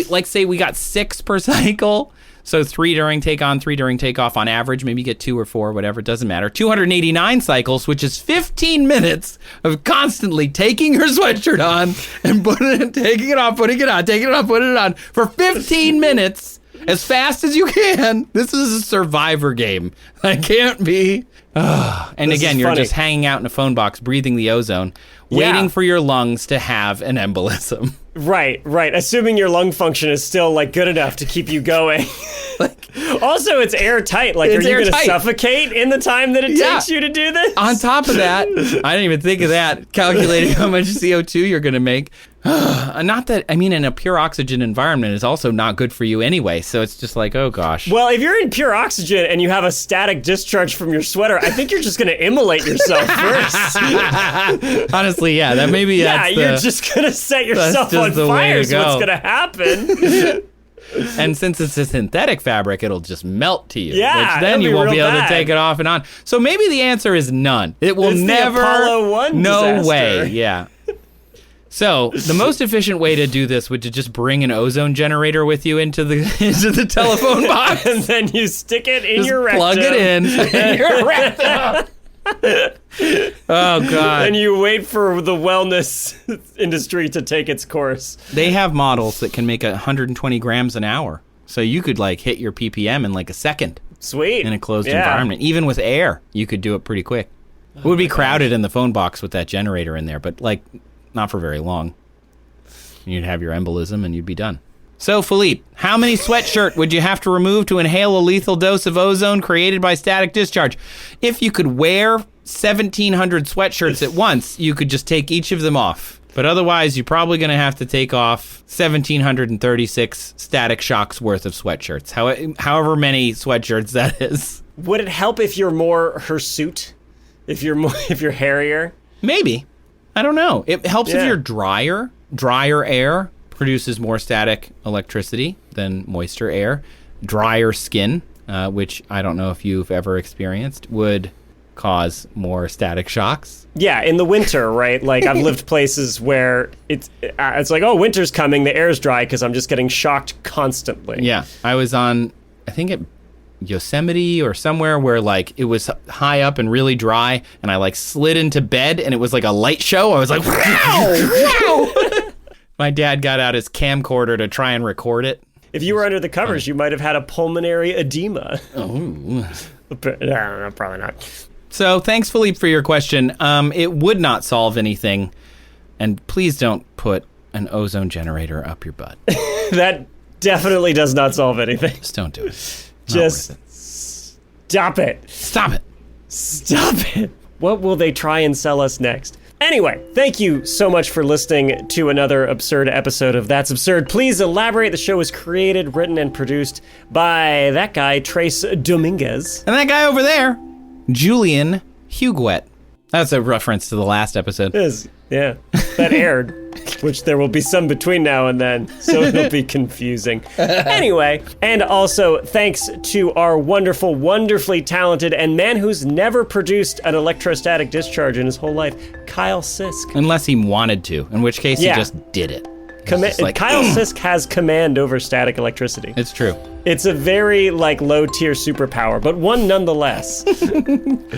like say we got 6 per cycle, so 3 during take on, 3 during take off on average, maybe you get 2 or 4, whatever, it doesn't matter. 289 cycles, which is 15 minutes of constantly taking your sweatshirt on and taking it off, putting it on, taking it off, putting it on for 15 minutes. As fast as you can. This is a survivor game. I can't be. And again, you're just hanging out in a phone box, breathing the ozone, waiting for your lungs to have an embolism. Right. Assuming your lung function is still like good enough to keep you going. Also, it's airtight. Like, are you going to suffocate in the time that it takes you to do this? On top of that, I didn't even think of that, calculating how much CO2 you're going to make. Not that, I mean, in a pure oxygen environment is also not good for you anyway, so it's just like, oh gosh. Well, if you're in pure oxygen and you have a static discharge from your sweater, I think you're just going to immolate yourself first. Honestly, yeah, that maybe you're just going to set yourself on fire is what's going to happen. And since it's a synthetic fabric, it'll just melt to you. Yeah, which then you won't be able to take it off and on. So maybe the answer is none. It will never. The Apollo 1 no disaster. way. Yeah. So the most efficient way to do this would to just bring an ozone generator with you into the telephone box, and then you stick it in your rectum. Plug it in your rectum. Oh, God. And you wait for the wellness industry to take its course. They have models that can make 120 grams an hour. So you could, like, hit your ppm in, like, a second. Sweet. In a closed environment. Even with air, you could do it pretty quick. It would be crowded in the phone box with that generator in there, but, like, not for very long. You'd have your embolism and you'd be done. So, Phillippe, how many sweatshirt would you have to remove to inhale a lethal dose of ozone created by static discharge? If you could wear 1,700 sweatshirts at once, you could just take each of them off. But otherwise, you're probably going to have to take off 1,736 Static Shock's worth of sweatshirts. However many sweatshirts that is. Would it help if you're more hirsute? If you're hairier? Maybe. I don't know. It helps if you're drier. Drier air produces more static electricity than moister air. Drier skin, which I don't know if you've ever experienced, would cause more static shocks. Yeah, in the winter, right? Like, I've lived places where it's like, oh, winter's coming, the air's dry because I'm just getting shocked constantly. Yeah, I was on, I think at Yosemite or somewhere where, like, it was high up and really dry, and I, like, slid into bed, and it was like a light show. I was like, wow! My dad got out his camcorder to try and record it. If you were under the covers, you might have had a pulmonary edema. Oh. No, probably not. So thanks, Phillippe, for your question. It would not solve anything. And please don't put an ozone generator up your butt. That definitely does not solve anything. Just don't do it. Just stop it. Stop it. Stop it. What will they try and sell us next? Anyway, thank you so much for listening to another absurd episode of That's Absurd. Please elaborate. The show was created, written, and produced by that guy, Trace Dominguez. And that guy over there, Julian Huguet. That's a reference to the last episode. It is, yeah. That aired, which there will be some between now and then, so it'll be confusing. Anyway, and also thanks to our wonderful, wonderfully talented, and man who's never produced an electrostatic discharge in his whole life, Kyle Sisk. Unless he wanted to, in which case he just did it. Kyle Sisk has command over static electricity. It's true. It's a very, like, low-tier superpower, but one nonetheless.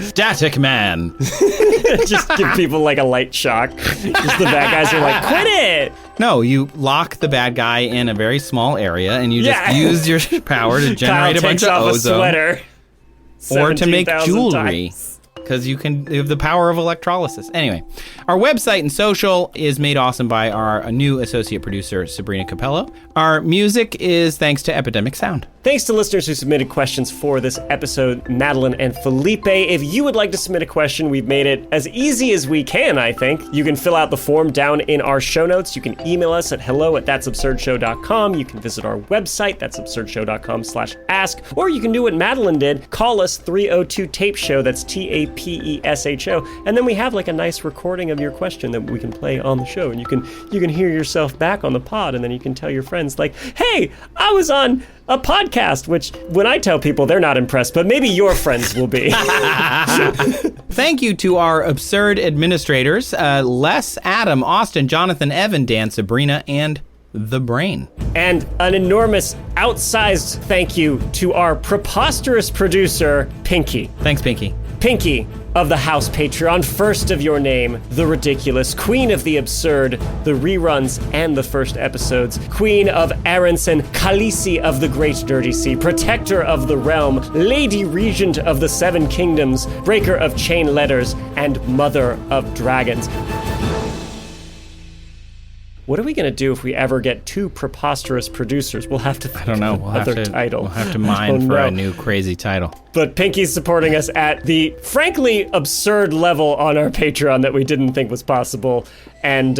Static Man. Just give people, like, a light shock. Just the bad guys are like, quit it! No, you lock the bad guy in a very small area, and you just use your power to generate a bunch of ozone. Sweater, or to make jewelry. Times. Because you have the power of electrolysis. Anyway, our website and social is made awesome by our new associate producer, Sabrina Capello. Our music is thanks to Epidemic Sound. Thanks to listeners who submitted questions for this episode, Madeline and Phillippe. If you would like to submit a question, we've made it as easy as we can, I think. You can fill out the form down in our show notes. You can email us at hello@that'sabsurdshow.com. You can visit our website, that'sabsurdshow.com/ask. Or you can do what Madeline did. Call us 302-TAPE-SHOW. That's TAPESHO. And then we have, like, a nice recording of your question that we can play on the show. And you can hear yourself back on the pod, and then you can tell your friends, like, hey, I was on a podcast, which when I tell people, they're not impressed, but maybe your friends will be. Thank you to our absurd administrators, Les, Adam, Austin, Jonathan, Evan, Dan, Sabrina, and the Brain. And an enormous, outsized thank you to our preposterous producer, Pinky. Thanks, Pinky. Pinky of the House Patreon, first of your name, the ridiculous, queen of the absurd, the reruns and the first episodes, queen of Aronson, Khaleesi of the Great Dirty Sea, protector of the realm, lady regent of the Seven Kingdoms, breaker of chain letters, and mother of dragons. What are we going to do if we ever get two preposterous producers? We'll have to think of another title. We'll have to mine for a new crazy title. But Pinky's supporting us at the frankly absurd level on our Patreon that we didn't think was possible. And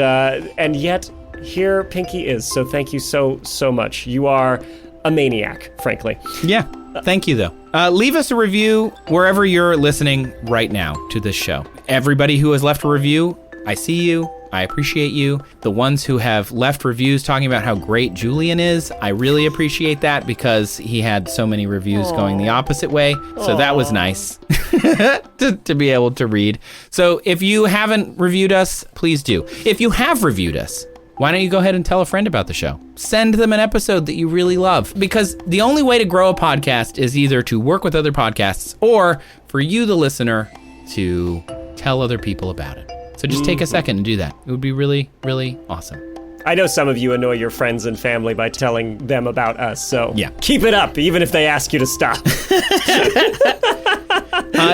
yet, here Pinky is. So thank you so much. You are a maniac, frankly. Yeah. Thank you, though. Leave us a review wherever you're listening right now to this show. Everybody who has left a review, I see you. I appreciate you. The ones who have left reviews talking about how great Julian is, I really appreciate that because he had so many reviews going the opposite way. So that was nice to be able to read. So if you haven't reviewed us, please do. If you have reviewed us, why don't you go ahead and tell a friend about the show? Send them an episode that you really love. Because the only way to grow a podcast is either to work with other podcasts or for you, the listener, to tell other people about it. So just take a second and do that. It would be really, really awesome. I know some of you annoy your friends and family by telling them about us, so yeah. Keep it up, even if they ask you to stop.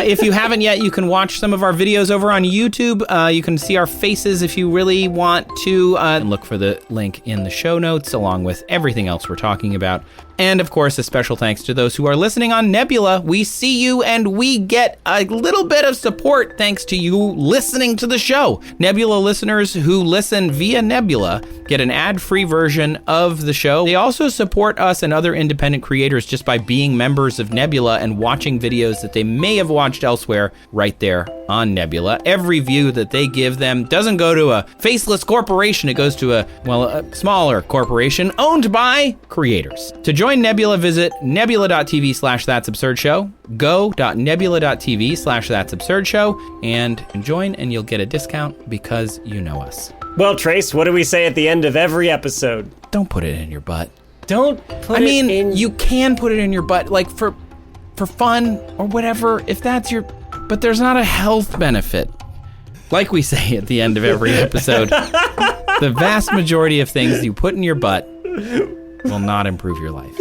If you haven't yet, you can watch some of our videos over on YouTube. You can see our faces if you really want to. Look for the link in the show notes, along with everything else we're talking about. And of course, a special thanks to those who are listening on Nebula. We see you and we get a little bit of support thanks to you listening to the show. Nebula listeners who listen via Nebula get an ad-free version of the show. They also support us and other independent creators just by being members of Nebula and watching videos that they may have watched elsewhere right there on Nebula. Every view that they give them doesn't go to a faceless corporation. It goes to a smaller corporation owned by creators. To join Nebula, visit nebula.tv/that'sabsurdshow, go.nebula.tv/that'sabsurdshow, and join, and you'll get a discount because you know us. Well, Trace, what do we say at the end of every episode? Don't put it in your butt. Don't put it in... you can put it in your butt, like for fun or whatever, if that's your... But there's not a health benefit. Like we say at the end of every episode, the vast majority of things you put in your butt will not improve your life.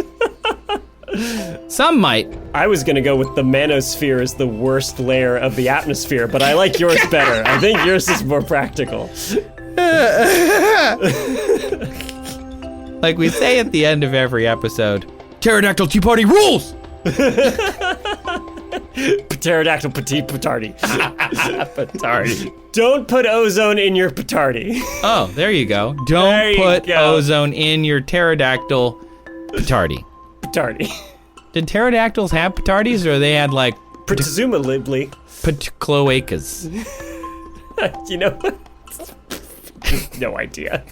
Some might. I was going to go with the manosphere as the worst layer of the atmosphere, but I like yours better. I think yours is more practical. Like we say at the end of every episode, Pterodactyl Tea Party rules! Pterodactyl petite petardi. Petardi. Don't put ozone in your petardi. Oh, there you go. Don't put ozone in your pterodactyl petardi. Petardi. Did pterodactyls have petardis, or they had like... Presumably. Cloacas? You know what? No idea.